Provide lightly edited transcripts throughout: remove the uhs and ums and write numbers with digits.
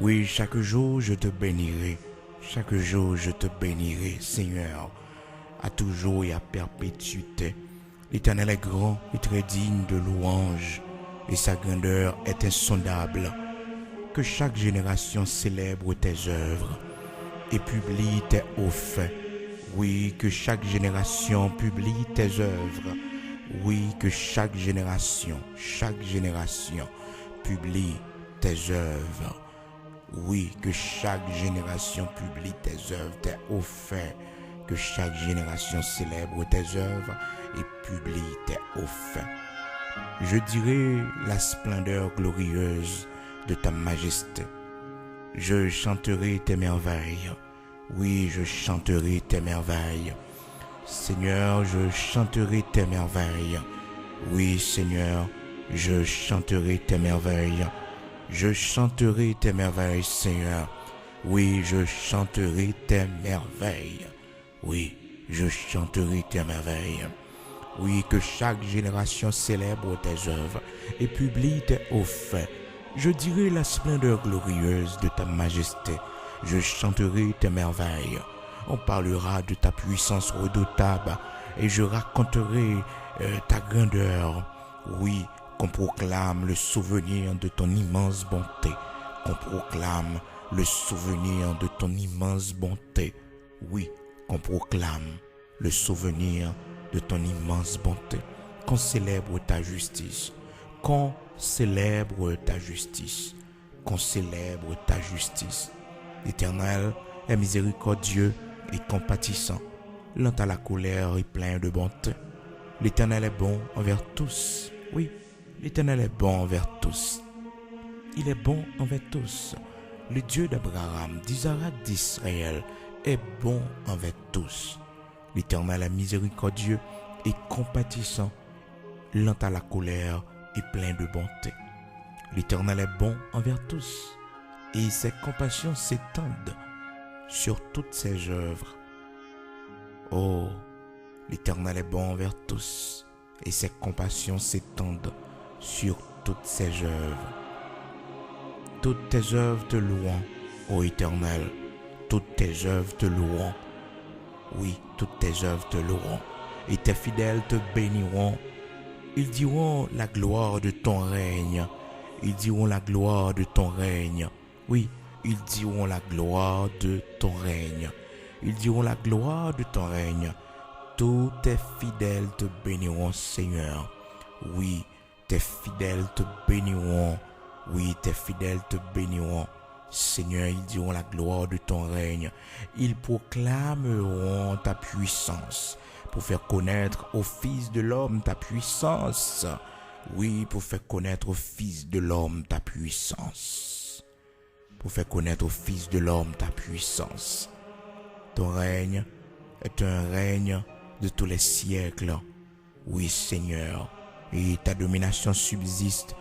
Oui, chaque jour je te bénirai. Chaque jour je te bénirai, Seigneur, à toujours et à perpétuité. L'Éternel est grand et très digne de louange, et sa grandeur est insondable. Que chaque génération célèbre tes œuvres et publie tes hauts faits. Oui, que chaque génération publie tes œuvres. Oui, que chaque génération publie tes œuvres. Oui, que chaque génération publie tes œuvres, tes hauts faits. Que chaque génération célèbre tes œuvres et publie tes hauts faits. Je dirai la splendeur glorieuse de ta majesté. Je chanterai tes merveilles. Oui, je chanterai tes merveilles. Seigneur, je chanterai tes merveilles. Oui, Seigneur, je chanterai tes merveilles. Je chanterai tes merveilles, Seigneur. Oui, je chanterai tes merveilles. Oui, je chanterai tes merveilles. Oui, que chaque génération célèbre tes œuvres et publie tes hauts faits. Je dirai la splendeur glorieuse de ta majesté. Je chanterai tes merveilles. On parlera de ta puissance redoutable et je raconterai ta grandeur. Oui, qu'on proclame le souvenir de ton immense bonté. Qu'on proclame le souvenir de ton immense bonté. Oui, qu'on proclame le souvenir de ton immense bonté. Qu'on célèbre ta justice. Qu'on célèbre ta justice. Qu'on célèbre ta justice. L'Éternel est miséricordieux et compatissant, lent à la colère et plein de bonté. L'Éternel est bon envers tous. Oui, l'Éternel est bon envers tous. Il est bon envers tous. Le Dieu d'Abraham, d'Isaac, d'Israël est bon envers tous. L'Éternel est miséricordieux et compatissant, lent à la colère et plein de bonté. L'Éternel est bon envers tous, et ses compassions s'étendent sur toutes ses œuvres. Oh, l'Éternel est bon envers tous, et ses compassions s'étendent sur toutes ses œuvres. Toutes tes œuvres te louent, ô Éternel, toutes tes œuvres te louent. Oui, toutes tes œuvres te loueront, et tes fidèles te béniront. Ils diront la gloire de ton règne. Ils diront la gloire de ton règne. Oui, ils diront la gloire de ton règne. Ils diront la gloire de ton règne. Tous tes fidèles te béniront, Seigneur. Oui, tes fidèles te béniront. Oui, tes fidèles te béniront. Seigneur, ils diront la gloire de ton règne. Ils proclameront ta puissance pour faire connaître au Fils de l'homme ta puissance. Oui, pour faire connaître au Fils de l'homme ta puissance. Pour faire connaître au Fils de l'homme ta puissance. Ton règne est un règne de tous les siècles. Oui, Seigneur, et ta domination subsiste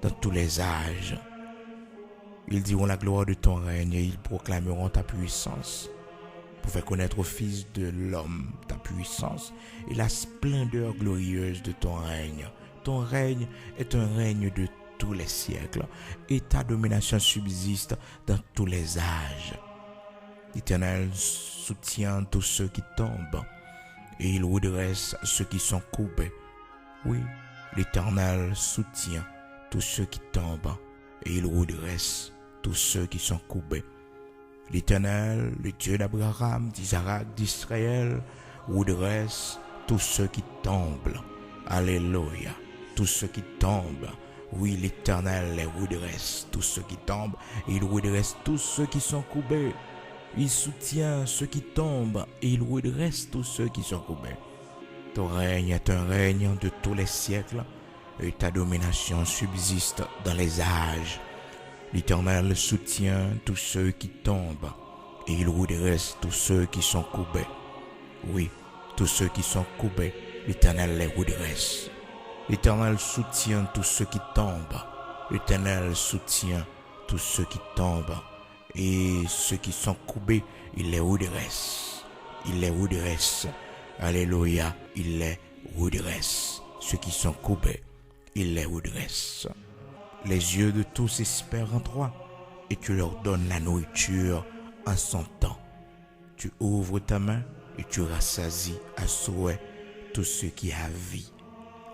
dans tous les âges. Ils diront la gloire de ton règne et ils proclameront ta puissance pour faire connaître au Fils de l'homme ta puissance et la splendeur glorieuse de ton règne. Ton règne est un règne de tous les siècles et ta domination subsiste dans tous les âges. L'Éternel soutient tous ceux qui tombent et il redresse ceux qui sont courbés. Oui, l'Éternel soutient tous ceux qui tombent et il redresse tous ceux qui sont courbés. L'Éternel, le Dieu d'Abraham, d'Isaac, d'Israël, redresse tous ceux qui tombent. Alléluia. Tous ceux qui tombent. Oui, l'Éternel les redresse. Tous ceux qui tombent, et il redresse tous ceux qui sont courbés. Il soutient ceux qui tombent, et il redresse tous ceux qui sont courbés. Ton règne est un règne de tous les siècles, et ta domination subsiste dans les âges. L'Éternel soutient tous ceux qui tombent et il redresse tous ceux qui sont courbés. Oui, tous ceux qui sont courbés, l'Éternel les redresse. L'Éternel soutient tous ceux qui tombent. L'Éternel soutient tous ceux qui tombent et ceux qui sont courbés, il les redresse. Il les redresse. Alléluia, il les redresse. Ceux qui sont courbés, il les redresse. Les yeux de tous espèrent en toi, et tu leur donnes la nourriture en son temps. Tu ouvres ta main et tu rassasies à souhait tous ceux qui a vie.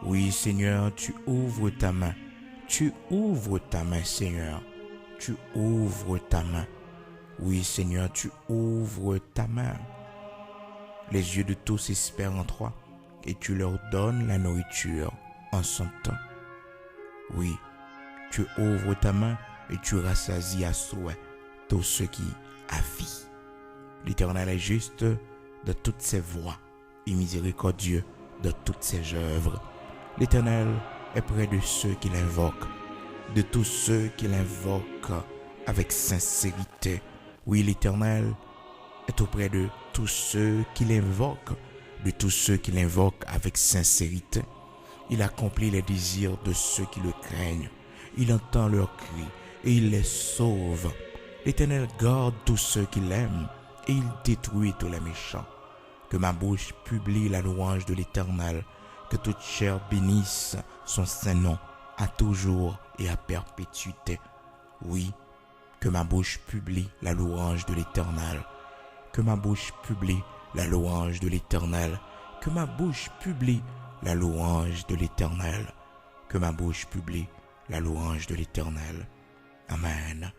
Oui, Seigneur, tu ouvres ta main. Tu ouvres ta main, Seigneur. Tu ouvres ta main. Oui, Seigneur, tu ouvres ta main. Les yeux de tous espèrent en toi et tu leur donnes la nourriture en son temps. Oui, tu ouvres ta main et tu rassasies à souhait tous ceux qui a vie. L'Éternel est juste de toutes ses voies et miséricordieux de toutes ses œuvres. L'Éternel est près de ceux qui l'invoquent, de tous ceux qui l'invoquent avec sincérité. Oui, l'Éternel est auprès de tous ceux qui l'invoquent, de tous ceux qui l'invoquent avec sincérité. Il accomplit les désirs de ceux qui le craignent. Il entend leurs cris et il les sauve. L'Éternel garde tous ceux qui l'aiment et il détruit tous les méchants. Que ma bouche publie la louange de l'Éternel, que toute chair bénisse son saint nom à toujours et à perpétuité. Oui, que ma bouche publie la louange de l'Éternel, que ma bouche publie la louange de l'Éternel, que ma bouche publie la louange de l'Éternel, que ma bouche publie la louange de l'Éternel. Amen.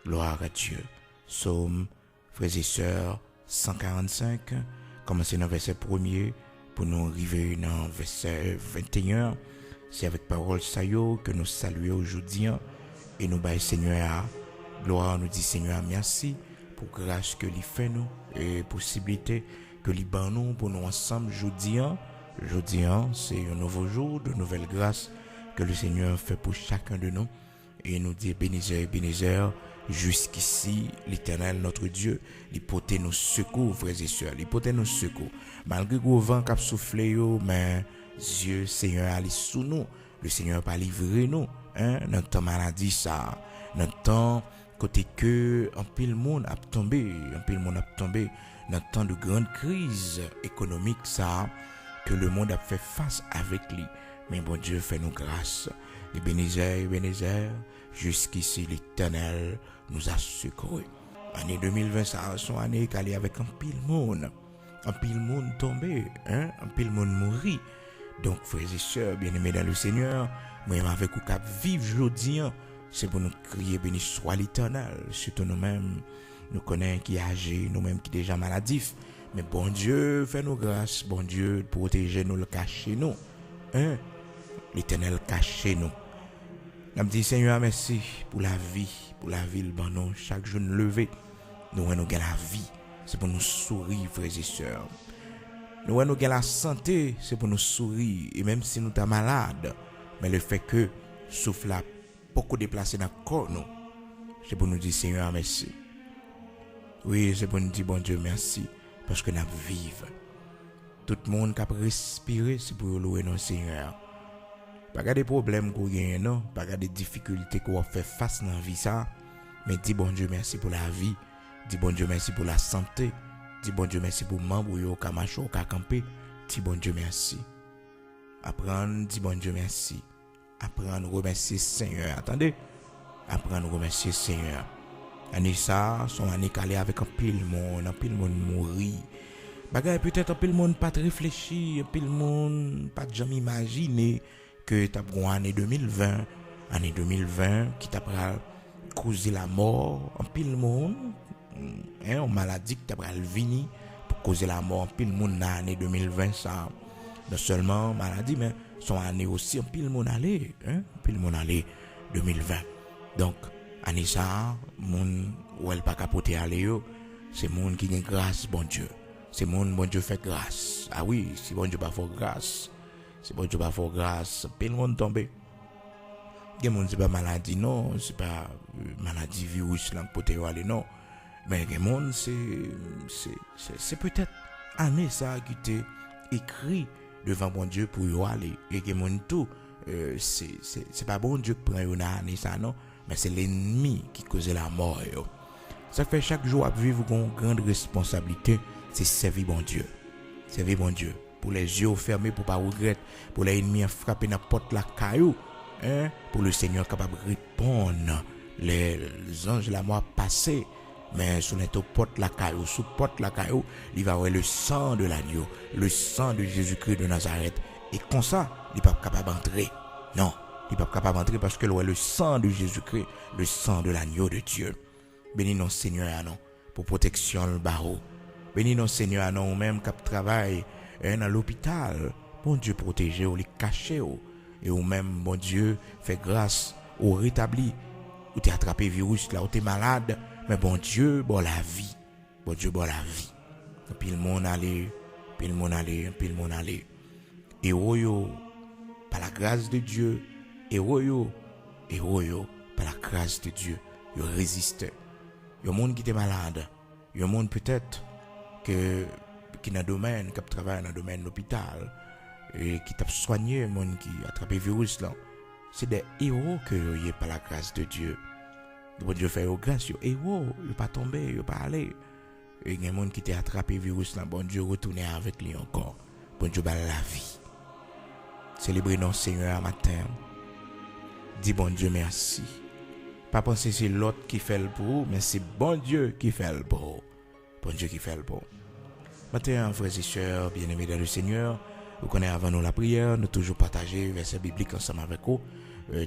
Gloire à Dieu. Psaume, frères et sœurs, 145, commencez dans le verset 1er pour nous arriver dans le verset 21. C'est avec parole saillot que nous saluons aujourd'hui et nous baillons Seigneur. Gloire nous dit Seigneur merci pour grâce que lui fait nous et possibilité que lui ban nous pour nous ensemble aujourd'hui. Aujourd'hui, c'est un nouveau jour de nouvelles grâces que le Seigneur fait pour chacun de nous. Et nous dit Bénézeur, jusqu'ici, l'Éternel, notre Dieu, il porte nos secours, frères et sœurs, il porte nos secours. Malgré le vent qui a soufflé, mais Dieu, Seigneur, allez sous nous. Le Seigneur pas livré nous, dans temps maladie ça, dans temps côté que un pile monde a tombé, dans temps de grande crise économique ça, que le monde a fait face avec lui. Mais bon Dieu fait nous grâce. Ebenezer, jusqu'ici l'Éternel nous a secourus. Année 2020, ça a son année qu'elle est avec un pile monde tombé, un pile monde mouri. Donc, frères et sœurs, bien-aimés dans le Seigneur, moi avec vous cap vivre aujourd'hui, c'est pour nous crier béni soit l'Éternel, surtout nous-mêmes, nous connaissons qui est âgé, nous-mêmes qui déjà maladifs. Mais bon Dieu, fais-nous grâce, bon Dieu, protégez nous, le cacher nous. L'Éternel cache nous. Nous dit Seigneur merci pour la vie, le bon nous chaque jour nous lever. Nous avons la vie, c'est pour nous sourire frères et sœurs. Nous avons la santé, c'est pour nous sourire et même si nous sommes malades, mais le fait que souffle a beaucoup déplacé dans le corps nous, c'est pour nous dire Seigneur merci. Oui, c'est pour nous dire bon Dieu merci parce que nous vivons. Tout le monde qui a respiré, c'est pour louer notre Seigneur. Pas de problèmes qu'on gagne, non, pas de difficultés qu'on fait face dans la vie ça, mais dis bon Dieu merci pour la vie, dis bon Dieu merci pour la santé, dis bon Dieu merci pour membre yo ka marcher ka camper, dis bon Dieu merci. Apprendre dis bon Dieu merci. Apprendre remercier Seigneur. Attendez. Apprendre remercier Seigneur. Année ça, son année calé avec un pile monde mourir. Bagay peut-être un pile monde pas réfléchi, un pile monde pas jamais imaginer que t'as pris année 2020 qui t'a causé la mort en pile monde, une maladie qui t'a venir pour causer la mort en pile monde dans l'année 2020 ça. Non seulement maladie mais son année aussi en pile monde aller, pile monde aller 2020. Donc année ça, monde ou elle pas capoter aller yo, c'est monde qui gagne grâce bon Dieu. C'est monde bon Dieu fait grâce. Ah oui, si bon Dieu pas fait grâce. C'est bon Dieu pas faire grâce, pile monde tombé. Il y a c'est pas maladie non, c'est pas maladie virus là pour te aller non. Mais il y a c'est peut-être année ça qui t'est écrit devant bon Dieu pour y aller. Et il y a tout c'est pas bon Dieu qui prend une année ça non, mais c'est l'ennemi qui cause la mort. Ça fait chaque jour à vivre une grande responsabilité, c'est servir bon Dieu. Servir bon Dieu. Pour les yeux fermés, pour pas regretter, pour les ennemis frapper dans la porte la caillou, pour le Seigneur capable de répondre les anges la mort passé, mais sous les porte la caillou, sous porte la caillou, il va avoir le sang de l'agneau, le sang de Jésus-Christ de Nazareth. Et comme ça, il n'est pas capable d'entrer. Non, il n'est pas capable d'entrer parce que le sang de Jésus-Christ, le sang de l'agneau de Dieu. Bénis nous Seigneur à nous pour protection le barreau. Bénis nous Seigneur à nous même qui travaille dans l'hôpital. Bon Dieu protégez ou les cachez et ou même bon Dieu fait grâce au rétabli. Ou t'es attrapé virus là, ou t'es malade, mais bon Dieu bon la vie. Bon Dieu bon la vie. Puis le monde aller, puis le monde aller, puis le monde aller. Et yo par la grâce de Dieu, et yo par la grâce de Dieu, yo résiste. Yo monde qui est malade, yo monde peut-être que qui dans domaine, qui travaille dans le domaine de l'hôpital et qui t'a soigné monde qui a attrapé virus là. C'est des héros que yo par la grâce de Dieu. Bon Dieu fait au grâce, yo héros, yo pas tombé, yo pas aller. Et il y a des gens qui t'a attrapé virus là, bon Dieu retourner avec lui encore. Bon Dieu ba la vie. Célébrez notre Seigneur matin. Dis bon Dieu merci. Pas penser c'est l'autre qui fait le pour, mais c'est bon Dieu qui fait le pour. Bon Dieu qui fait le pour. Matin, frères et sœurs, bien-aimés dans le Seigneur, vous connaissez avant nous la prière, nous toujours partager verset biblique ensemble avec vous,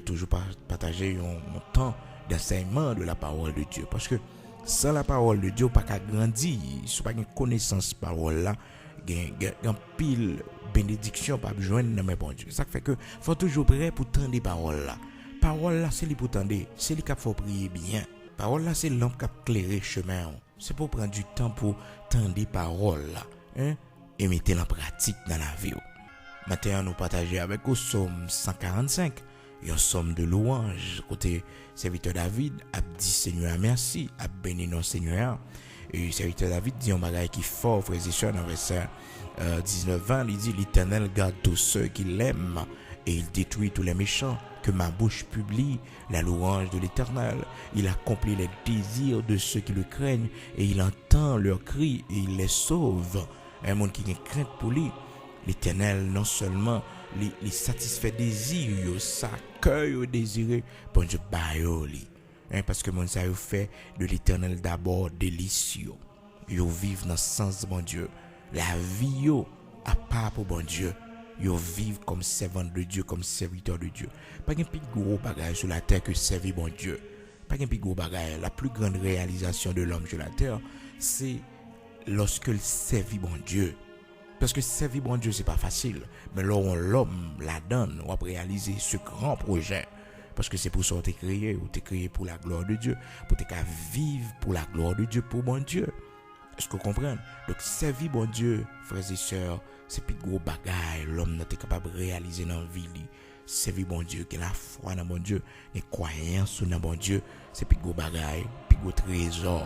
toujours partager un temps d'enseignement de la parole de Dieu. Parce que sans la parole de Dieu, pas qu'à grandir, si pas une connaissance parole là, un pile bénédiction pas besoin de mes bon Dieu. Ça fait que faut toujours prêt pour tendre les paroles là. Parole là c'est li pour tendre, c'est li qui faut prier bien. Parole là c'est lampe qui éclairer chemin. C'est pour prendre du temps pour tendre les paroles là, et mettre en pratique dans la vie. Maintenant nous partager avec au Psaume 145, un psaume de louange côté serviteur David a dit Seigneur merci, a béni notre Seigneur. Et serviteur David dit un bagage qui fort frères et sœurs dans verset 19-20, il dit l'Éternel garde tous ceux qui l'aiment et il détruit tous les méchants. Que ma bouche publie la louange de l'Éternel. Il accomplit les désirs de ceux qui le craignent et il entend leurs cris et il les sauve. Un monde qui a crainte pour lui, l'Éternel non seulement les satisfait désir, ça cœur désiré, bon Dieu baïoli. Parce que mon ça fait de l'Éternel d'abord délicieux. Yo vivent dans le sens de bon Dieu. La vie yo à part pour bon Dieu. Yo vivent comme servant de Dieu, comme serviteur de Dieu. Pas un plus gros bagage sur la terre que servir bon Dieu. Pas un plus gros bagage. La plus grande réalisation de l'homme sur la terre, c'est lorsque il servit bon Dieu. Parce que servir bon Dieu, c'est pas facile. Mais lorsque l'homme la donne, on va réaliser ce grand projet. Parce que c'est pour ça que tu es créé, ou tu es créé pour la gloire de Dieu. Pour te vivre pour la gloire de Dieu, pour bon Dieu. Est-ce que vous comprenez? Donc, servir bon Dieu, frères et sœurs, c'est plus gros bagaille. L'homme n'est capable de réaliser dans la vie. Servir bon Dieu, qui a la foi dans bon Dieu, les croyances dans bon Dieu, c'est plus gros bagaille, plus gros trésor.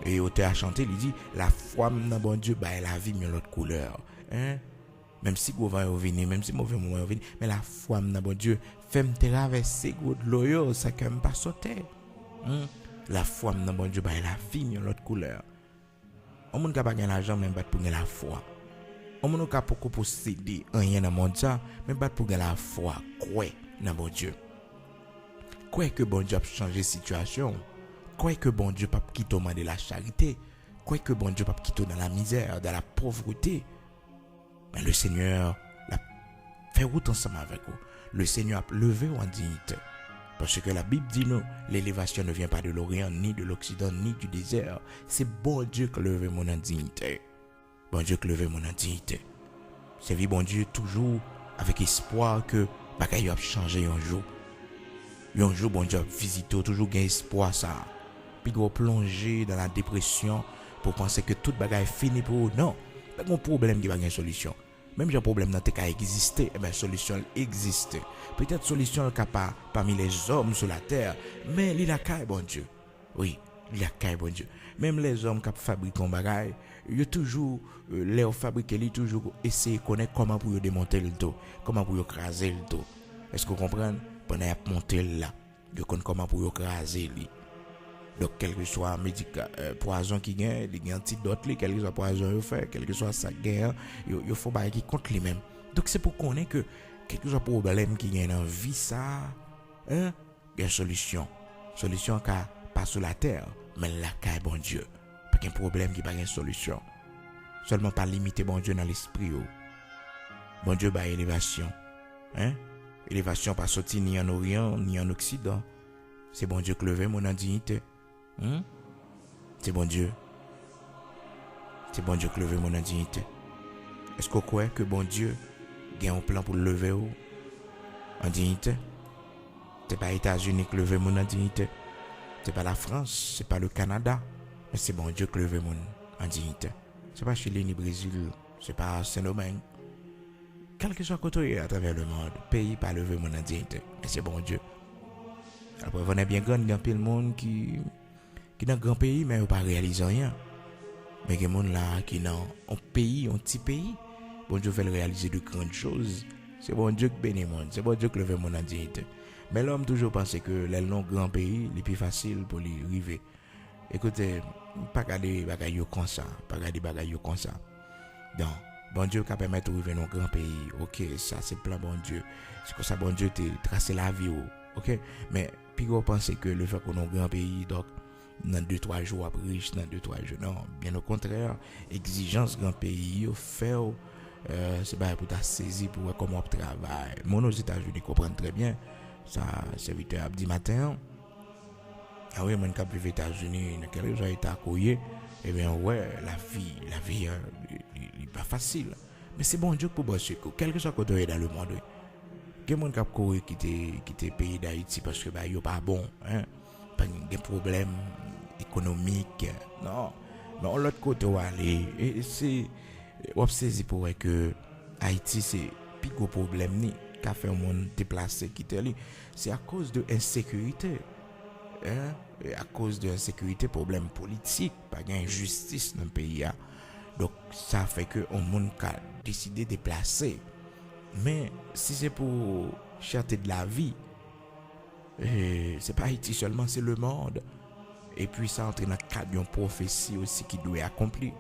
Et l'auteur a chanté, il dit, la foi dans bon Dieu, bah, la vie, mais l'autre couleur. Même si vous va venir, même si mauvais moment venir, mais la foi dans bon Dieu, fait-moi traverser de l'eau, ça ne peut pas sauter. La foi dans bon Dieu, bah, la vie, mais l'autre couleur. On ne peut pas gagner l'argent, même pour gagner la foi. On ne peut pas posséder rien dans le monde, même pour gagner la foi. Quoi dans bon Dieu? Quoi que bon Dieu a changé la situation? Quoi que bon Dieu pas quitter de la charité? Quoi que bon Dieu pas quitter dans la misère, dans la pauvreté? Mais le Seigneur l'a fait route ensemble avec vous. Le Seigneur a levé en dignité. Parce que la Bible dit nous, l'élévation ne vient pas de l'Orient, ni de l'Occident, ni du désert. C'est bon Dieu qui lève mon indignité. Bon Dieu qui lève mon indignité. C'est vie bon Dieu toujours avec espoir que bagaille va changer un jour. Un jour bon Dieu visite, toujours gain espoir ça. Puis go plonger dans la dépression pour penser que toute bagaille est finie pour vous. Non, pas de problème qui va une solution. Même si un problème dans tes cas exister, eh bien solution existe. Peut-être solution capable parmi les hommes sur la terre, mais il a qu'à bon Dieu. Oui, il a qu'à bon Dieu. Même les hommes qui fabriquent un bagage, ils toujours les fabriquer, ils toujours essayer de connaître comment pour démonter le dos, comment pour écraser le dos. Est-ce que vous comprenez? Pendant à monter là, ils connaissent comment pour écraser lui. Donc quel que soit poison qui gagne, il y a antidote, quel que soit poison il fait, quel que soit ça gagne, il faut bailler qui contre lui-même. Donc c'est pour connaître que quel que soit problème qui gagne dans vie ça, il y a une solution. Solution car pas sur la terre, mais la caille bon Dieu. Pas qu'un problème qui pas une solution. Seulement pas limiter bon Dieu dans l'esprit. Bon Dieu ba élévation. Hein? Élévation pas sorti ni en Orient ni en Occident. C'est bon Dieu qui lève mon dignité. C'est bon Dieu. C'est bon Dieu qui lève mon dignité. Est-ce qu'on croit que bon Dieu a un plan pour lever en dignité? C'est pas les États-Unis qui lève mon dignité. C'est pas la France, c'est pas le Canada. Mais c'est bon Dieu qui lève mon en dignité. C'est pas Chili ni Brésil, c'est pas Saint-Domingue. Quel que soit côté à travers le monde, pays pas lever mon dignité. Mais c'est bon Dieu. Après, on est bien grand, il y a plein de monde qui dans un grand pays, mais pas réaliser rien. Mais il y a des gens là qui dans un pays, un petit pays, bon Dieu fait réaliser de grandes choses. C'est bon Dieu qui bénit le monde, c'est bon Dieu qui lève mon dignité. Mais l'homme toujours pense que les non grand pays, c'est plus facile pour lui arriver. Écoutez, pas garder bagaille comme ça, pas garder bagaille comme ça. Donc, bon Dieu qui permet de arriver dans un grand pays. OK, ça c'est plan bon Dieu. C'est comme ça bon Dieu t'a tracé la vie. OK, mais puis on pense que le fait qu'on est un grand pays, donc dans 2-3 jours après riche, dans 2-3 jours, non, bien au contraire, exigence grand pays, faire c'est pas pour ta saisir pour voir comment on travaille. Mon aux États-Unis comprennent très bien. Ça serviteur à 10 matin. Ah oui, mon cap aux États-Unis, dans quel genre état accueilli, eh bien ouais, la vie n'est pas facile. Mais c'est bon Dieu pour bosser, quel que soit côté dans le monde. Quel monde cap courir quitter pays d'Haïti parce que bah yo pas bon, hein, pas des problèmes économiques. Non. Mais on l'autre côté où aller et c'est on saisi pour que Haïti c'est plus gros problème ni qu'a fait un monde déplacé quitter lui, c'est à cause de insécurité. Hein? Et à cause de insécurité, problème politique, pas d'injustice dans le pays. Donc ça fait que un monde a décidé de déplacer. Mais si c'est pour chercher de la vie, c'est pas Haïti seulement, c'est le monde. Et puis ça entre dans le cadre d'une prophétie aussi qui doit accomplir.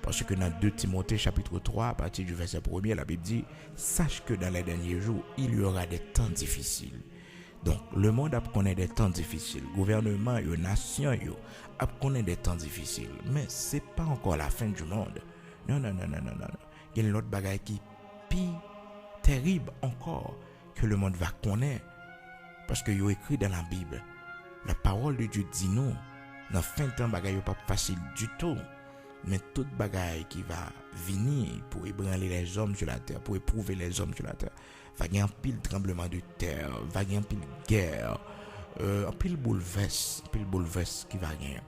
Parce que dans 2 Timothée chapitre 3, à partir du verset 1er, la Bible dit, sache que dans les derniers jours, il y aura des temps difficiles. Donc, le monde a connu des temps difficiles. Le gouvernement, les nations, a connu des temps difficiles. Mais ce n'est pas encore la fin du monde. Non. Il y a une autre bagaille qui est pire, terrible encore, que le monde va connaître. Parce que il est écrit dans la Bible. La parole de Dieu dit nous, dans la fin de temps, bagaille n'est pas facile du tout. Mais toute bagaille qui va venir pour ébranler les hommes sur la terre, pour éprouver les hommes sur la terre, va y avoir un pile tremblement de terre, va y avoir un pile guerre, un pile bouleverse qui va gagner.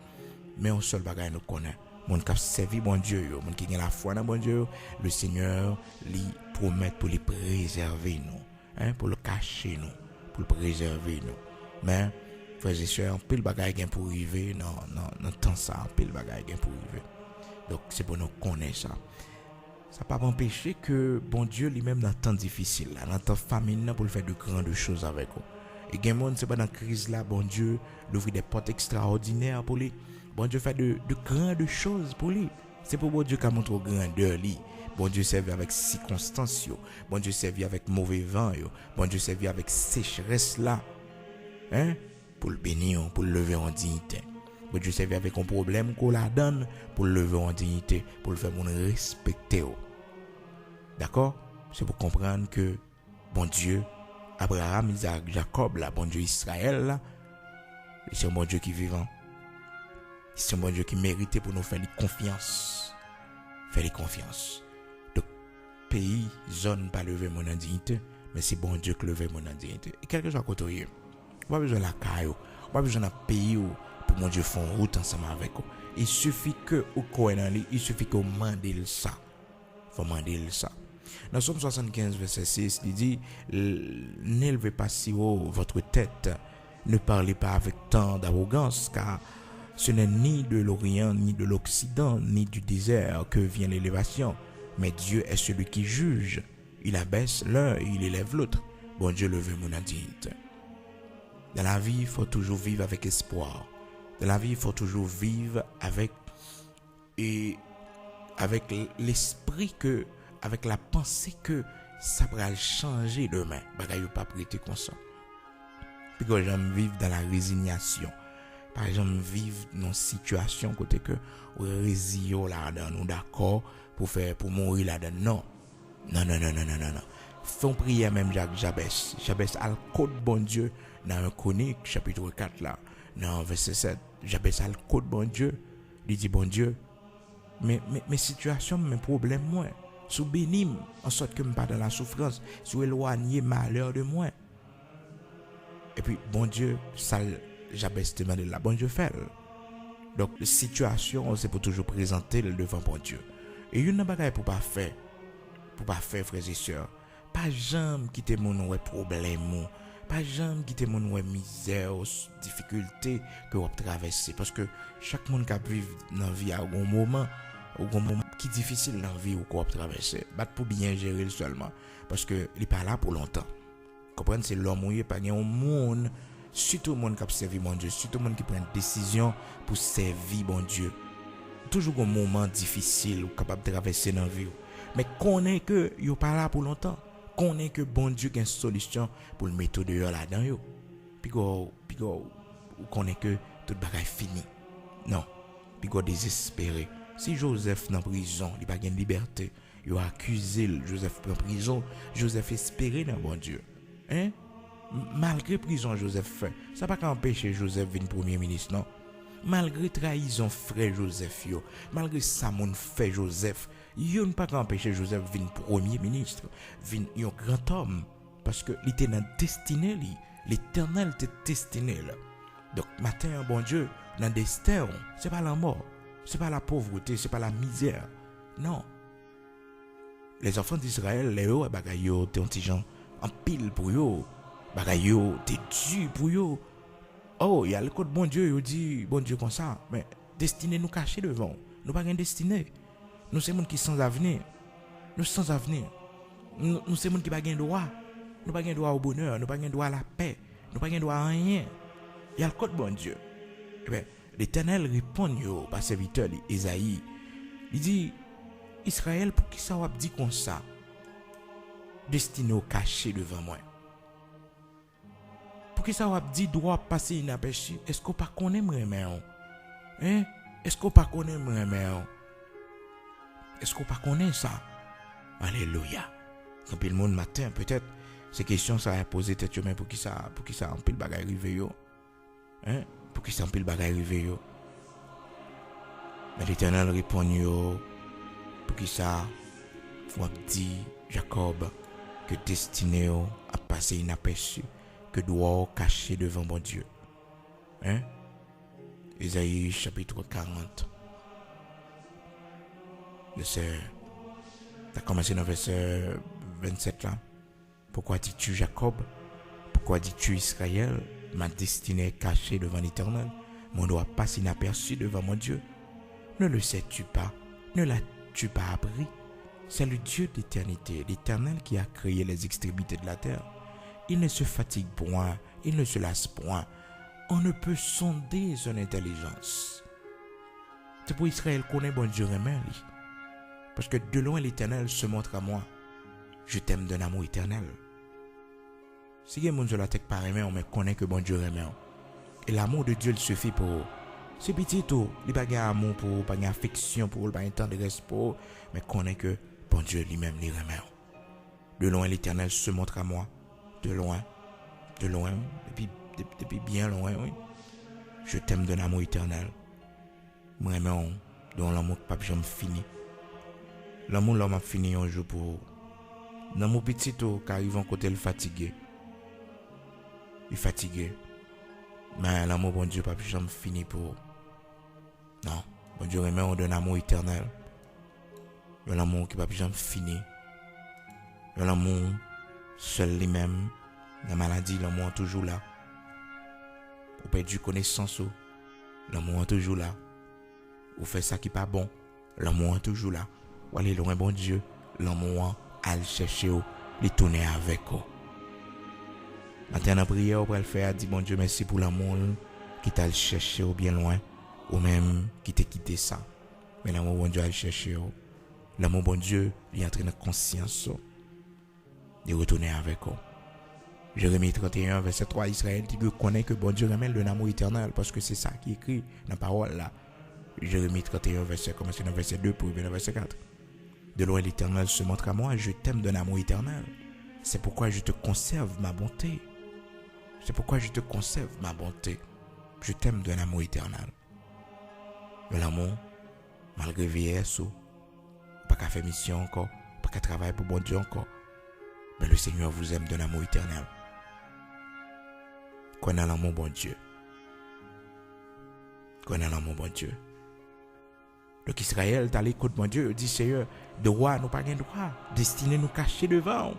Mais un seul bagaille nous connaît. Mon qui a servi bon Dieu, mon qui a la foi dans bon Dieu, le Seigneur lui promet pour les préserver nous, hein, pour le cacher nous, pour le préserver nous. Mais frères et sœurs, un pile bagaille qui pour arriver dans temps ça, un pile bagaille qui pour arriver. Donc c'est pour nous connaître ça. Ça pas empêcher que bon Dieu lui-même dans temps difficile, dans temps famine pour faire de grandes choses avec vous. Et gen monde c'est pas dans crise là, bon Dieu l'ouvrir des portes extraordinaires pour lui. Bon Dieu fait de grandes choses pour lui. C'est pour bon Dieu qui montre grandeur lui. Bon Dieu servi avec circonstances yo. Bon Dieu servi avec mauvais vent yo. Bon Dieu servi avec sécheresse là. Hein? Pour le bénir, pour le lever en dignité. Bon Dieu servi avec un problème qu'on la donne pour le lever en dignité, pour le faire mon respecter. D'accord? C'est pour comprendre que bon Dieu, Abraham, Isaac, Jacob, là, bon Dieu Israël, là, c'est un bon Dieu qui est vivant. C'est un bon Dieu qui mérite pour nous faire confiance. Faire confiance. Donc, pays, zone, pas lever mon indignité, mais c'est bon Dieu qui lève mon indignité. Et quelque chose à côté, pas besoin de la caille, pas besoin d'un pays où pour mon Dieu font route ensemble avec vous. Il suffit que vous connaissez, il suffit que vous demandez ça. Faut demander ça. Dans Somme 75 verset 6, il dit, n'élevez pas si haut votre tête, ne parlez pas avec tant d'arrogance, car ce n'est ni de l'Orient, ni de l'Occident, ni du désert que vient l'élévation, mais Dieu est celui qui juge. Il abaisse l'un et il élève l'autre. Bon Dieu levé mon indignité. Dans la vie, il faut toujours vivre avec espoir. Dans la vie, il faut toujours vivre avec l'esprit que, avec la pensée que ça va changer demain. Bagay ou pas prêter comme ça. Puis que j'aime vivre dans la résignation. Par exemple, vivre dans une situation côté que on résille là-dedans, nous d'accord pour mourir là-dedans. Non. Font prière même Jacques Jabès. Jabès a le code bon Dieu dans un Chronique chapitre 4 là, dans verset 7. Jabès a le code bon Dieu. Il dit bon Dieu, mes situations, mes problèmes moi, sous bénim en sorte que je pas dans la souffrance, sous éloigner malheur de moi. Et puis bon Dieu, ça Jabès demandé là, bon Dieu fait. Donc la situation c'est pour toujours présenter le devant bon Dieu. Et une bagaille pour pas faire frères et sœurs. Pas jamais quitter mon problème, pas jamais quitter mon misère, difficulté que vous traversez parce que chaque monde qui vit dans la vie a un moment qui est difficile dans la vie ou qu'on traverser. Pas pour bien gérer seulement parce que il est pas là pour longtemps. Comprenez, c'est l'homme où il pas un monde, surtout le monde qui servi mon Dieu, surtout le monde qui prend une décision pour servir mon Dieu. Toujours un moment difficile ou capable de traverser dans la vie. Mais connaît que il pas là pour longtemps. Connaît que bon Dieu a une solution pour le mettre dehors là-dedans yo. Puis connaît que toute bagaille fini. Non. Puis désespéré. Si Joseph dans prison, il pas de liberté, il a accusé Joseph dans prison, Joseph espérait dans bon Dieu. Hein? Malgré prison Joseph fait, ça pas qu'empêcher Joseph venir premier ministre non. Malgré trahison frère Joseph yo, malgré ça mon fait Joseph, yo ne pas empêcher Joseph venir premier ministre, venir un grand homme parce que il était dans destinée li, l'Éternel était destiné là. Donc matin bon Dieu, dans destin, c'est pas la mort, c'est pas la pauvreté, c'est pas la misère. Non. Les enfants d'Israël, les yo bagay yo te gens en pile pour yo, bagay yo te dur pour yo. Oh, il y a le code bon Dieu, il dit bon Dieu comme ça, mais destinée nous cacher devant. Nous pas gain destinée. Nous c'est monde qui sans avenir. Nous sans avenir. Nous c'est monde qui pas gain droit. Nous pas gain droit au bonheur, nous pas gain droit à la paix, nous pas gain droit à rien. Il y a le code bon Dieu. Eh bien, l'Éternel répond yo par serviteur Isaïe. Il dit Israël pour qui ça va dit comme ça? Destiné au caché devant moi. Pour qui ça va dit droit passer inaperçu? Est-ce qu'on pas connaît moi hein? Est-ce qu'on pas connaît moi Est-ce qu'on pas connaît ça? Alléluia. Quand le monde matin peut-être ces questions ça a posé tête humain pour qui ça en pile bagaille arrivé yo. Hein? Pour qui ça en pile bagaille arrivé yo. Mais l'Éternel répond yo pour qui ça faut dit Jacob que destiné à passer inaperçu, que doit cacher devant mon Dieu. Hein? Isaïe chapitre 40. Ça a commencé dans le verset 27 là. Pourquoi dis-tu Jacob? Pourquoi dis-tu Israël? Ma destinée est cachée devant l'Éternel. Mon doigt passe inaperçu devant mon Dieu. Ne le sais-tu pas? Ne l'as-tu pas appris? C'est le Dieu d'éternité, l'Éternel qui a créé les extrémités de la terre. Il ne se fatigue point, il ne se lasse point. On ne peut sonder son intelligence. C'est pour Israël qu'on est bon Dieu remet. Parce que de loin l'Éternel se montre à moi. Je t'aime d'un amour éternel. Si il y a des gens sur la tête par aimer, on me connaît que bon Dieu remet. Et l'amour de Dieu il suffit pour. C'est petit tout. Il n'y a pas d'amour pour, pas d'affection pour, pas de tendresse pour. Mais connaît que bon Dieu lui-même les remet. De loin l'Éternel se montre à moi. De loin, depuis bien loin, oui. Je t'aime d'un amour éternel. Moi-même, dont l'amour pas jamais fini. L'amour l'homme a fini un jour pour. Dans mon petit qui arrive en côté, il fatigué. Il fatigué. Mais l'amour, bon Dieu, pas jamais fini pour. Non, bon Dieu remet on d'un amour éternel. Un amour qui pas jamais fini. Un amour seul lui-même. La maladie, l'amour est toujours là. Ou perdu connaissance, l'amour est toujours là. Ou fait ça qui n'est pas bon, l'amour est toujours là. Ou aller loin, bon Dieu, l'amour à le chercher, le tourner avec vous. Maintenant, la prière, pour le faire, dit bon Dieu, merci pour l'amour qui t'a le cherché bien loin, ou même qui t'a quitté ça. Mais l'amour, bon Dieu, à le chercher. L'amour, bon Dieu, il est entré dans la conscience de retourner avec vous. Jérémie 31, verset 3, Israël dit que connaît que bon Dieu ramène le amour éternel, parce que c'est ça qui est écrit dans la parole là. Jérémie 31, verset, commencez dans verset 2 pour venir dans verset 4. De loin l'Éternel se montre à moi, je t'aime d'un amour éternel. C'est pourquoi je te conserve ma bonté. C'est pourquoi je te conserve ma bonté. Je t'aime d'un amour éternel. De l'amour, malgré vieillesse, pas qu'à faire mission encore, pas qu'à travailler pour bon Dieu encore. Mais le Seigneur vous aime d'un amour éternel. Connais l'amour bon Dieu. Connais l'amour bon Dieu. Donc Israël, t'as l'écoute mon Dieu, dit Seigneur, droit, nous pas gain droit, destiné nous cacher devant.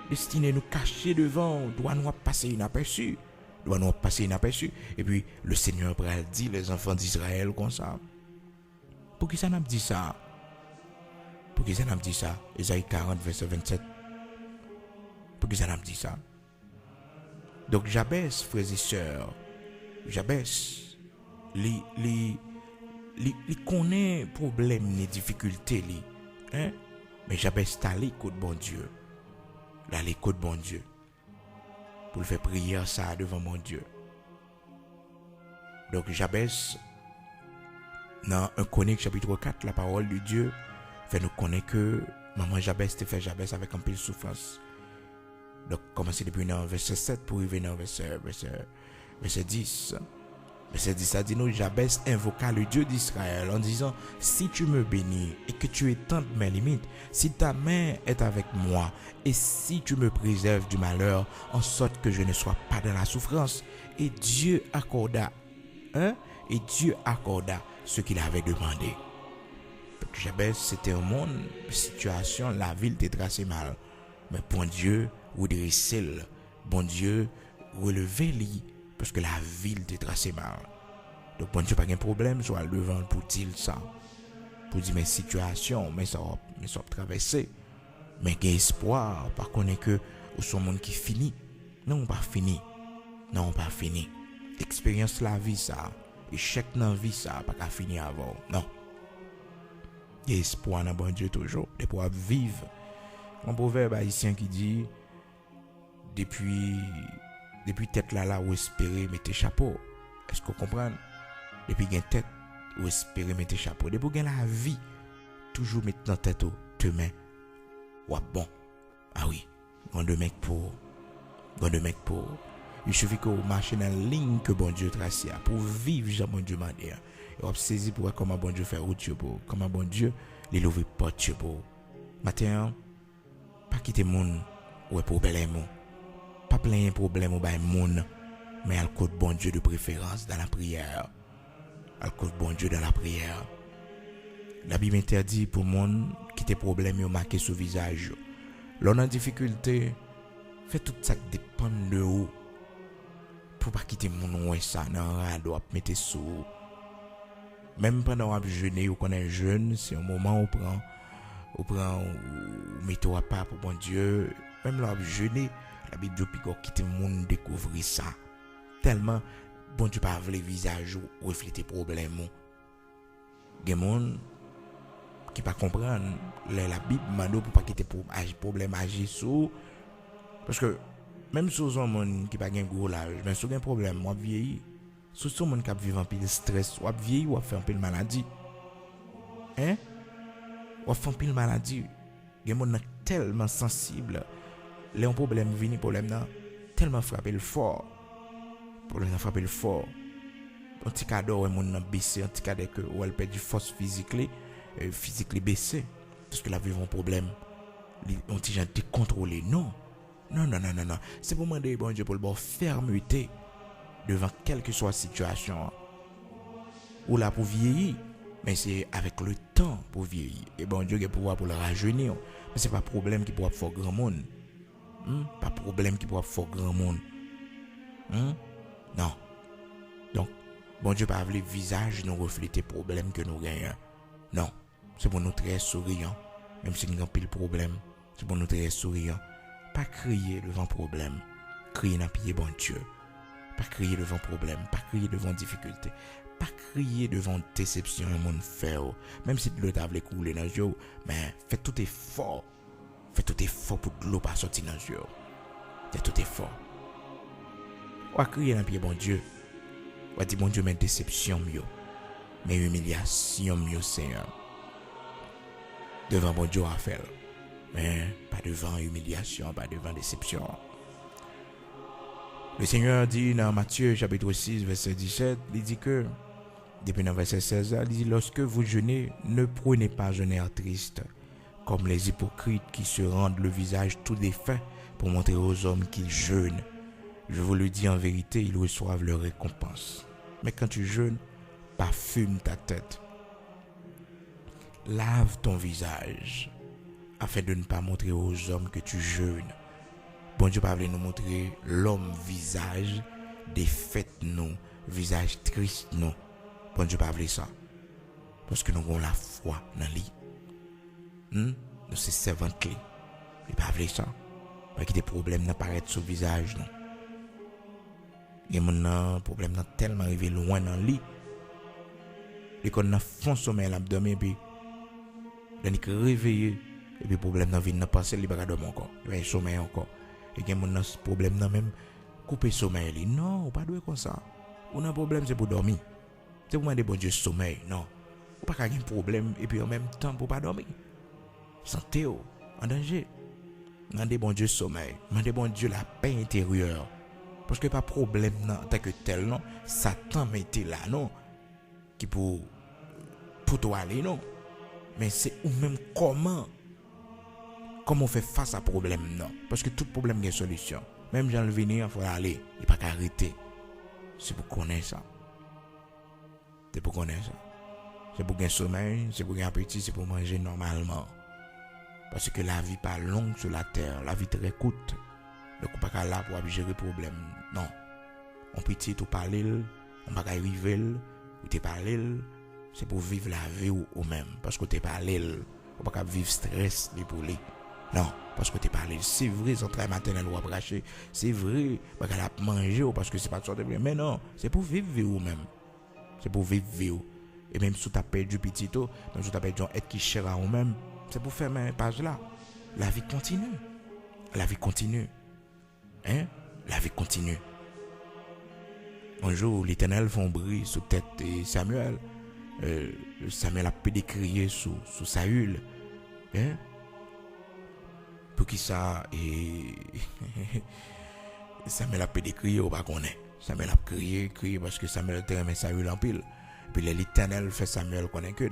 Destiné nous cacher devant, doit nous passer inaperçu. Doit nous passer inaperçu. Et puis le Seigneur pral dit les enfants d'Israël comme ça. Pour qui ça n'a dit ça? Pour qui ça n'a dit ça? Ésaïe 40, verset 27. Pour qui ça n'a dit ça? Donc Jabez, frères et sœurs, Jabez, il connaît problème, les difficultés, hein? Mais Jabez t'a l'écoute bon Dieu. Là, l'écoute bon Dieu. Pour le faire prier ça devant mon Dieu. Donc Jabez, dans 1 Chronique chapitre 4, la parole de Dieu fait nous connaître que maman Jabez te fait Jabez avec un peu de souffrance. Donc commencez depuis dans verset 7 pour arriver dans verset 10. Verset 10, ça dit nous, Jabez invoqua le Dieu d'Israël en disant, si tu me bénis et que tu étends mes limites, si ta main est avec moi et si tu me préserves du malheur, en sorte que je ne sois pas dans la souffrance. Et Dieu accorda, ce qu'il avait demandé. Donc Jabez, c'était un monde, situation, la ville était tracée mal. Mais bon Dieu, redressez-le. Bon Dieu, relevez-le. Parce que la ville était tracée mal. Donc, bon Dieu, pas de problème, soit devant pour dire ça. Pour dire mes situations, mais ça va traverser. Mais il y a espoir, par contre, que au son monde qui finit. Non, pas fini. Non, pas fini. Expérience la vie, ça. Échec dans la vie, ça, pas qu'à finir avant. Non. Il y a espoir dans bon Dieu toujours. De pouvoir vivre. Un proverbe haïtien qui dit, depuis tête là ou espérer mettre chapeau. Est-ce que vous comprenez? Depuis gain tête ou espérer mettre chapeau. Depuis gain la vie toujours mettre dans tête demain. Ouais bon. Ah oui, on de mec pour. Il suffit que vous marchez dans la ligne que bon Dieu trace pour vivre Jean bon Dieu m'a dit. Et on saisi pour voir comment bon Dieu fait route pour, comment bon Dieu les ouvre porte pour. Matin, pas quitter monde ou problème. Pas plein de problèmes au bail monde, mais elle côté bon Dieu de préférence dans la prière. Elle côté bon Dieu dans la prière. La Bible interdit pour monde qui tes problèmes yo marqué sur visage. L'on a difficulté, fait tout ça qui dépend de vous. Pour pas quitter mon ouais ça dans rado mettre sous. Même pendant un jeûner ou qu'on est jeune, c'est un moment où on prend mettez à part pour bon Dieu, même là jeûner. La Bible dit que quitter le monde découvrir ça. Tellement, bon Dieu pas les visages ou refléter problème. Il y a des gens qui ne comprennent pas la Bible, mando pour pas quitter problème agir sur. Parce que même si on monde qui pas un gros âge, mais si on a un problème, on vieillit. Si on monde qui vit un peu de stress, on vieillit ou on fait un peu de maladie. Hein? On fait un peu de maladie. Il y a des gens tellement sensibles. Les problèmes viennent, problème tellement frappé le fort. Problème frappé le fort. Un petit cadeau où mon baissé, un petit cadeau que où elle perd du force physique baissé parce que la vie un problème. On petit gens décontrôlé. Non. C'est pour demander bon Dieu pour le bon fermeté devant quelle que soit la situation. Ou là pour vieillir, mais c'est avec le temps pour vieillir. Et bon Dieu a pouvoir pour le rajeunir. Mais c'est pas problème qui pourra faire grand monde. Pas problème qui pourra faire grand monde. Non. Donc, bon Dieu pas le visage nous refléter problème que nous gagnons. Non. C'est pour nous très souriant. Même si nous avons pile problème. C'est pour nous très souriant. Pas crier devant problème. Crier dans pied bon Dieu. Pas crier devant problème. Pas crier devant difficulté. Pas crier devant déception le monde fait. Même si l'eau t'a couler dans les mais faites tout effort. Faites tout effort pour que l'eau pas sortir dans les yeux. de tout effort. On va crier dans le pied, bon Dieu. On va dire, bon Dieu, mais déception mieux. Mais humiliation mieux, Seigneur. Devant bon Dieu à faire. Mais pas devant humiliation, pas devant déception. Le Seigneur dit dans Matthieu chapitre 6, verset 17, il dit que, depuis le verset 16, il dit, lorsque vous jeûnez, ne prenez pas un air triste, comme les hypocrites qui se rendent le visage tout défait pour montrer aux hommes qu'ils jeûnent. Je vous le dis en vérité, ils reçoivent leur récompense. Mais quand tu jeûnes, parfume ta tête. Lave ton visage, afin de ne pas montrer aux hommes que tu jeûnes. Bon Dieu, pas voulu nous montrer l'homme visage défait nous, visage triste nous. Bon Dieu, pas voulu ça. Parce que nous avons la foi dans lui. Nous sommes servants clés. Il pas voulu ça. Parce que des problèmes n'apparaissent sur le visage non. Et maintenant, problème n'a tellement arrivé loin dans lui. Et qu'on a fond sommeil l'abdomen puis on est réveillé et puis problème n'a vient passer il pas dormir encore. Il va sommeil encore. Et que mon problème n'a même couper sommeil li. Non, pas doué comme ça. On a un problème c'est pour dormir. C'est pour demander bon Dieu sommeil. Non. Ou pas qu'il y a un problème et puis en même temps pour pas dormir. Santé en danger. Demandez bon Dieu sommeil. Demandez bon Dieu la paix intérieure. Parce que pas problème non tant que tel non, Satan mettait là non qui pour toi aller non. Mais c'est ou même comment on fait face à problème non parce que tout problème a une solution. Même Jean le venir il faut aller, il pas arrêter. C'est pour connaître ça. C'est pour connaître ça. C'est pour gagner sommeil, c'est pour gagner appétit, c'est pour manger normalement. Parce que la vie pas longue sur la terre, la vie très courte. Donc on pas là pour gérer problème. Non. On petit tout parler, on pas arriver ou te parler, c'est pour vivre la vie ou même parce que te parler, on pas vivre stress pour lui. Non, parce que tu parles, c'est vrai, son travail maternel ou abraché, c'est vrai, parce qu'elle a mangé ou parce que c'est pas de sorte de bien. Mais non, c'est pour vivre ou même. C'est pour vivre. Et même si tu as perdu petit, même si tu as perdu un être qui cher à ou même, c'est pour faire une page là. La vie continue. La vie continue. Hein? La vie continue. Un jour, l'Éternel font bruit sous tête de Samuel. Samuel a pu décrier sous Saül. Hein? Pour qui ça et Samuel a pu décrier ou pas connaît. Samuel a crié parce que Samuel était aimé Saül en pile. Puis l'Éternel fait Samuel connaître que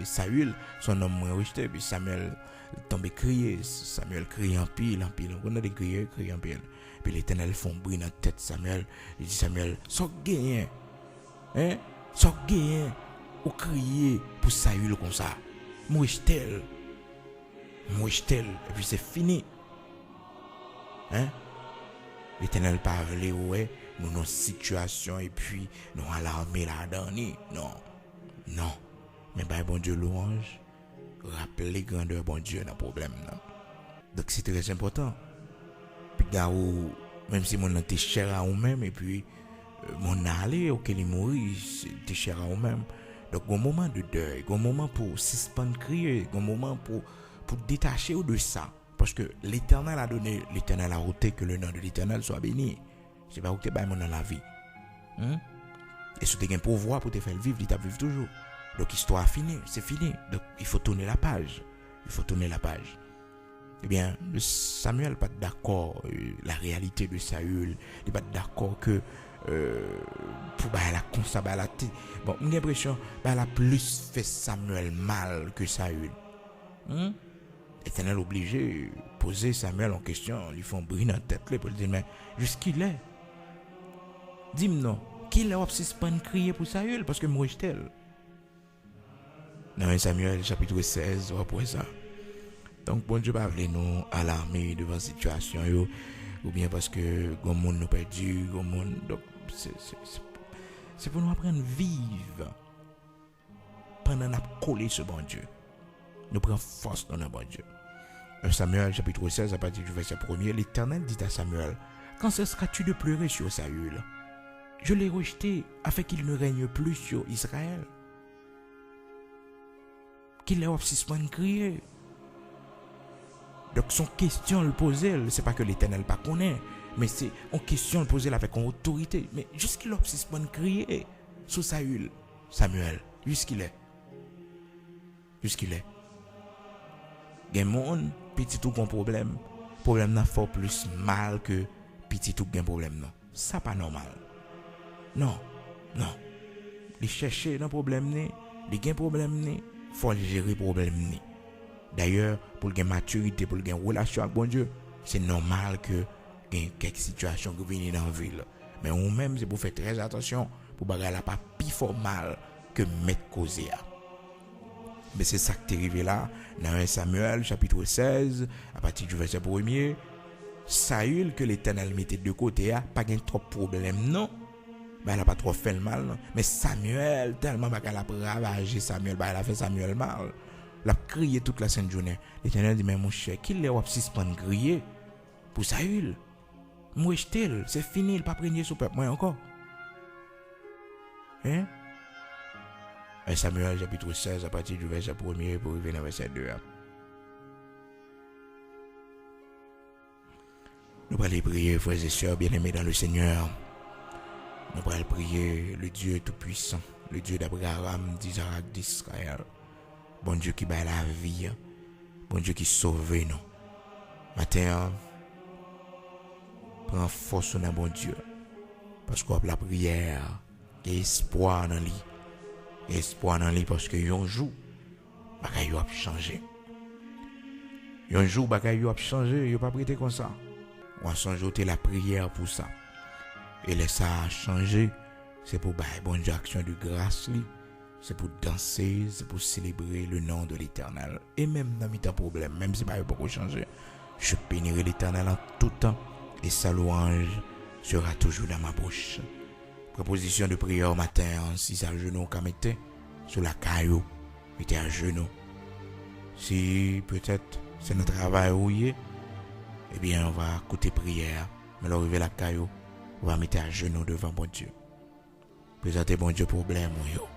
Saül son homme moins rejeté puis Samuel tombe crier, Samuel crie en pile. On a des crier en pile. Puis l'Éternel font bruit dans tête Samuel, il dit Samuel, so gagné. Hein? So gagné ou crier pour Saül comme ça. Moi et puis c'est fini. Hein? L'Éternel parle ouais, nous dans situation et puis nous à l'armée là dernier. Non. Mais ben bon Dieu louange, rappeler grandeur bon Dieu dans problème là. Donc c'est très important. Puis garou même si mon était cher à ou même et puis mon allé auquel il mourit, c'était cher à ou même. Donc un moment de deuil, un moment pour suspendre crier, un moment pour détacher de ça. Parce que l'Éternel a donné, l'Éternel a ôté que le nom de l'Éternel soit béni. C'est pas où tu es dans la vie. Et si tu as un pouvoir pour te faire vivre, il t'a vivre toujours. Donc l'histoire finie, c'est fini. Donc il faut tourner la page. Eh bien, Samuel n'est pas d'accord la réalité de Saül. Il n'est pas d'accord que pour la consabalaté. Bon, j'ai l'impression qu'elle a plus fait Samuel mal que Saül. L'Éternel obligé de poser Samuel en question, ils font briller dans la tête pour lui dire mais jusqu'il est. Dis-moi non, qu'il est obsession crier pour Saül parce que moi je t'aime. Dans Samuel chapitre 16, on voit ça. Donc bon Dieu pas voulu nous alarmer devant situation ou bien parce que gon monde nous perdu, gon monde donc c'est pour nous apprendre à vivre pendant n'a coller ce bon Dieu. Nous prenons force dans le bon Dieu. Samuel chapitre 16 à partir du verset 1er, l'Éternel dit à Samuel, quand cesseras-tu de pleurer sur Saül? Je l'ai rejeté afin qu'il ne règne plus sur Israël. Qu'il ait obsession crier. Donc son question le poser, c'est pas que l'Éternel pas connaît, mais c'est en question le poser avec une autorité. Mais jusqu'il a suspend crier sous Saül, Samuel, jusqu'il est. Gen moun, petit tout gon problème n'a fort plus mal que petit tout gen problème non. Ça pas normal. Non. Il chercher un problème né, il gen problème né, faut gérer problème né. D'ailleurs, pour le maturité, pour le relation avec bon Dieu, c'est normal que gen quelques situations qui viennent dans la ville. Mais ou même c'est pour faire très attention pour bagarre la pas plus fort mal que mettre causer. Mais c'est ça qui est arrivé là, dans 1 Samuel, chapitre 16, à partir du verset 1er. Saül, que l'Éternel mettait de côté, pas de trop de problème, non. Ben, elle n'a pas trop fait le mal, non. Mais Samuel, tellement qu'elle a ravagé Samuel, ben, elle a fait Samuel mal. Elle a crié toute la sainte journée. L'Éternel dit, mais mon cher, qui l'a suspendre crier pour Saül? Moi, c'est fini, il n'a pas prégné sur le peuple, moi encore. Hein? Samuel chapitre 16 à partir du verset 1er pour arriver dans le verset 2. Nous allons prier, frères et sœurs bien-aimés dans le Seigneur. Nous allons prier le Dieu Tout-Puissant, le Dieu d'Abraham, d'Isaac, d'Israël. Bon Dieu qui bat la vie, bon Dieu qui sauve nous. Matin, prends force dans bon Dieu. Parce qu'on a la prière, il y a espoir dans lui. Espoir dans lui parce que un jour bagay yo a changé. Un jour bagay yo a changé, yo pas prêté comme ça. On a changé la prière pour ça. Et laisse ça changer, c'est pour bailler bon Dieu action de grâce li, c'est pour danser, c'est pour célébrer le nom de l'Éternel. Et même dans mes problème, même si pas beaucoup changer, je bénirai l'Éternel en tout temps et sa louange sera toujours dans ma bouche. Proposition de prière au matin, si ça genou qu'a mettez sur la caillou, mettez à genoux. Si peut-être c'est notre travail rouillé, eh bien on va écouter prière, mais l'arrivée la caillou, on va mettre à genoux devant bon Dieu. Présentez bon Dieu problème yo.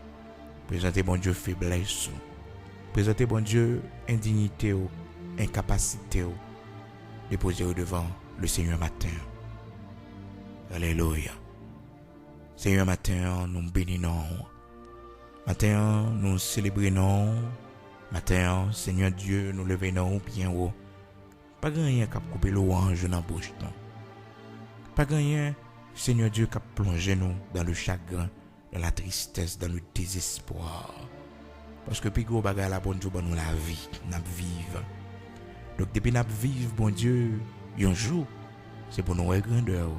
Présentez bon Dieu faiblesse. Présentez bon Dieu indignité ou incapacité ou. Déposez-vous devant le Seigneur matin. Alléluia. Seigneur, matin, nous bénissons. Matin, nous célébrons. Matin, Seigneur Dieu, nous levons bien haut. Pas rien qui a coupé l'orange dans la bouche. Non. Pas rien, Seigneur Dieu, qui a plongé nous dans le chagrin, dans la tristesse, dans le désespoir. Parce que puis gros bagay la bonne Dieu, nous la vie, nous vivons. Donc depuis nous vivons, bon Dieu, un jour, c'est pour nous grandeur.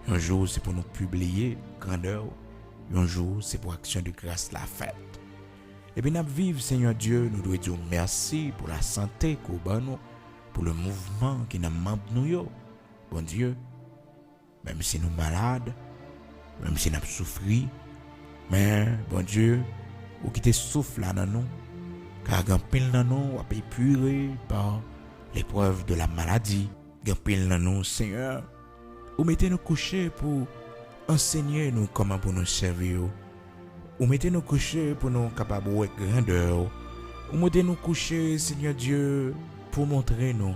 Un jour, c'est pour nous publier grandeur. Un jour, c'est pour action de grâce la fête. Et bien, nous vivons, Seigneur Dieu, nous devons dire merci pour la santé qu'on a nous, pour le mouvement qui nous manque nous. Bon Dieu, même si nous sommes malades, même si nous souffrons, mais bon Dieu, ou qui te souffle là dans nous, car un pile dans nous, on peut épuré par l'épreuve de la maladie. Un pile dans nous, Seigneur. Ou mettez nous coucher pour enseigner nous comment pour nous servir. Ou mettez nous coucher pour nous capables de grandeur. Ou mettez nous coucher, Seigneur Dieu, pour montrer nous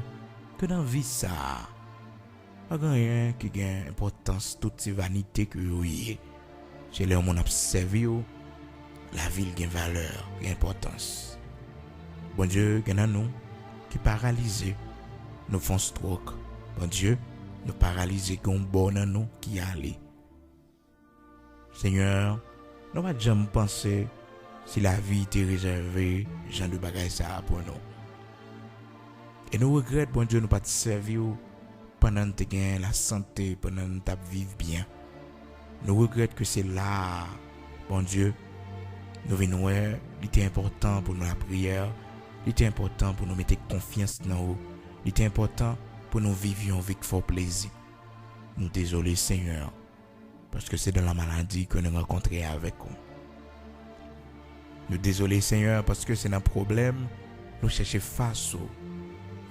que dans la vie ça, pas rien qui a importance, toute ces vanités que vous avez. C'est là où on a servi, la ville a valeur, a importance. Bon Dieu, il y a nous qui paralysés, nous font stroke. Bon Dieu, nous paralyser comme bon dans nous qui allait. Seigneur, nous ne pouvons jamais penser si la vie était réservée, genre de bagaille ça pour nous. Et nous regrettons, bon Dieu, nous pas te servir pendant que tu as la santé, pendant que tu vivre bien. Nous regrettons que c'est là, bon Dieu, nous venons, il était important pour nous la prière, il était important pour nous mettre confiance dans nous, il était important pour nous vivre avec fort plaisir. Nous désolés, Seigneur, parce que c'est dans la maladie que nous rencontrons avec vous. Nous désolés, Seigneur, parce que c'est un problème, nous cherchons face.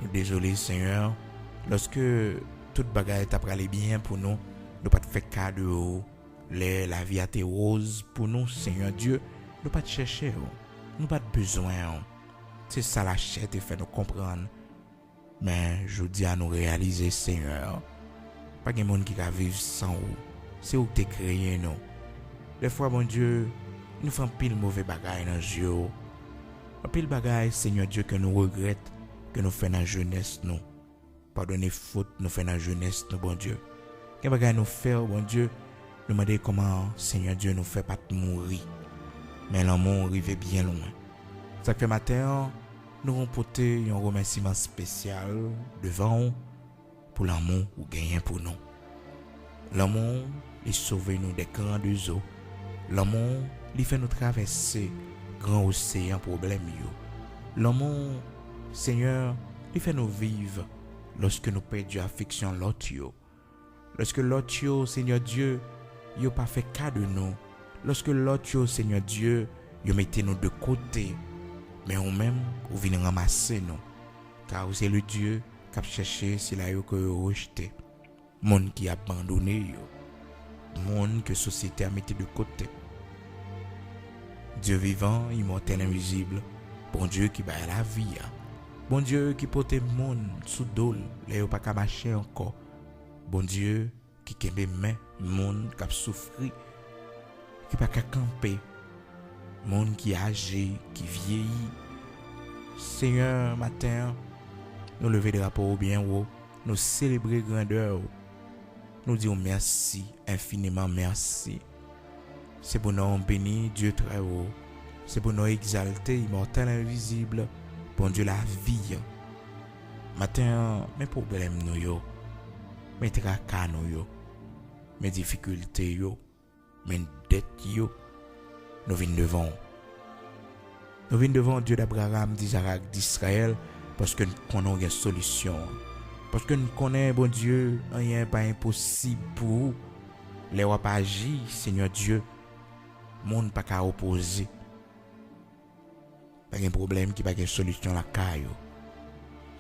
Nous désolés, Seigneur, lorsque toute bagaille t'a parlé bien pour nous, nous pas fait cadeau, la vie a été rose pour nous, Seigneur Dieu, nous pas chercher, nous pas besoin. C'est ça la chair te fait nous comprendre. Mais je dis à nous réaliser, Seigneur, pas de monde qui va vivre sans vous. C'est vous qui t'es créé, nous. Des fois, mon Dieu, nous faisons pile mauvais bagaille dans le jeu. Pile bagaille, Seigneur Dieu, que nous regrettons, que nous faisons dans la jeunesse, nous. Pardonnez faute, nous faisons dans la jeunesse, nous, bon Dieu. Quel bagaille nous faire, bon Dieu, nous demandons comment, Seigneur Dieu, nous fait pas mourir. Mais l'amour arrive bien loin. Ça fait matin, nous remporter un remerciement spécial devant vous pour l'amour ou gagner pour nous. L'amour, il sauve nous des grands eaux. L'amour, il fait nous traverser grand océan problème yo. L'amour, Seigneur, il fait nous vivre lorsque nous perdons affection l'autre yo. Lorsque l'autre yo, Seigneur Dieu, yo pas fait cas de nous. Lorsque l'autre yo, Seigneur Dieu, yo mettez nous de côté. Mais ou même, ou venez ramasser nous. Car c'est le Dieu qui a cherché si la yo que rejeté. Monde qui a abandonné yo. Monde que société a mis de côté. Dieu vivant, immortel, invisible. Bon Dieu qui bat la vie. Bon Dieu qui porte monde sous dol. Là yo pas qu'à marcher encore. Bon Dieu qui kembe main monde qui a souffri. Qui pas qu'à camper. Monde qui âgé, qui vieillit. Seigneur, matin, nous lever des rapports bien haut, nous célébrer grandeur. Nous disons merci, infiniment merci. C'est pour nous bénir Dieu très haut. C'est pour nous exalter, immortel, invisible. Bon Dieu, la vie. Matin, mes problèmes, nous yo. Mes tracas, nous yo. Mes difficultés, yo. Mes dettes, yo. Nous venons devant. Nous venons devant Dieu d'Abraham, d'Isaac, d'Israël, parce que nous connaissons une solution. Parce que nous connaissons, bon Dieu, rien n'est pas impossible pour vous. Les rois pas agir, Seigneur Dieu. Monde pas qu'à opposer. Pas de problème qui pas de solution la caillou.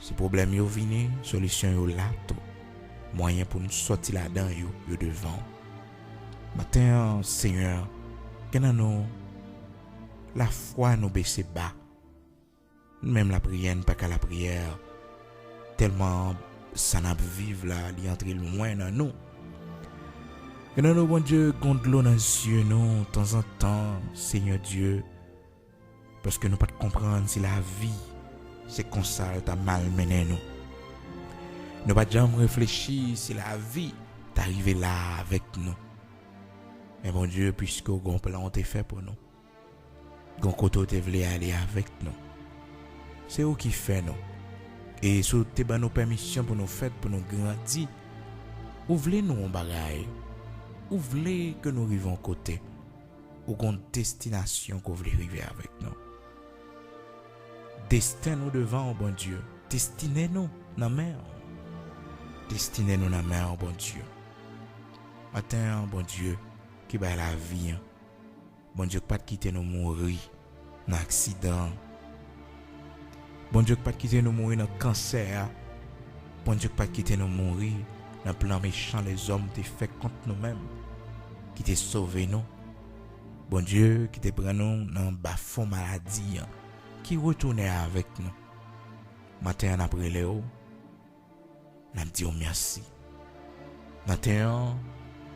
Si problème yo vini, solution yo là tout. Moyen pour nous sortir là-dedans yo devant. Matin, Seigneur, que nous la foi nous baisser bas. Même la prière pas qu'à la prière. Tellement ça n'a vivre là, il entre loin dans nous. Que nous, bon Dieu, compte l'eau dans les yeux, nous, de temps en temps, Seigneur Dieu. Parce que nous pas comprendre si la vie, c'est comme ça, t'as mal mené nous. Nous pas jamais réfléchir si la vie t'est arrivé là avec nous. Mais bon Dieu, puisque au grand plan t'est fait pour nous. Gon côté t'es voulu aller avec nous. C'est où qui fait nous. Et sous tes nos permissions pour nous faire, pour nous grandir. Ouvrez-nous un bagage. Ou voulez que nous arrivions côté ou une destination que vous voulez arriver avec nous. Destin nous devant, bon Dieu. Destinez-nous dans la mer. Destinez-nous dans la mer, bon Dieu. Matin, bon Dieu, qui va la vie. Bon Dieu, pas de quitter nous mourir dans l'accident. Bon Dieu, pas de quitter nous mourir dans le cancer. Bon Dieu, pas de quitter nous mourir dans le plan méchant, les hommes t'ont fait contre nous-mêmes. Qui t'a sauvé nous. Bon Dieu, qui t'a pris nous dans bas fond maladie. Qui retournait avec nous. Matin, après Léo, nous disons merci. Matin,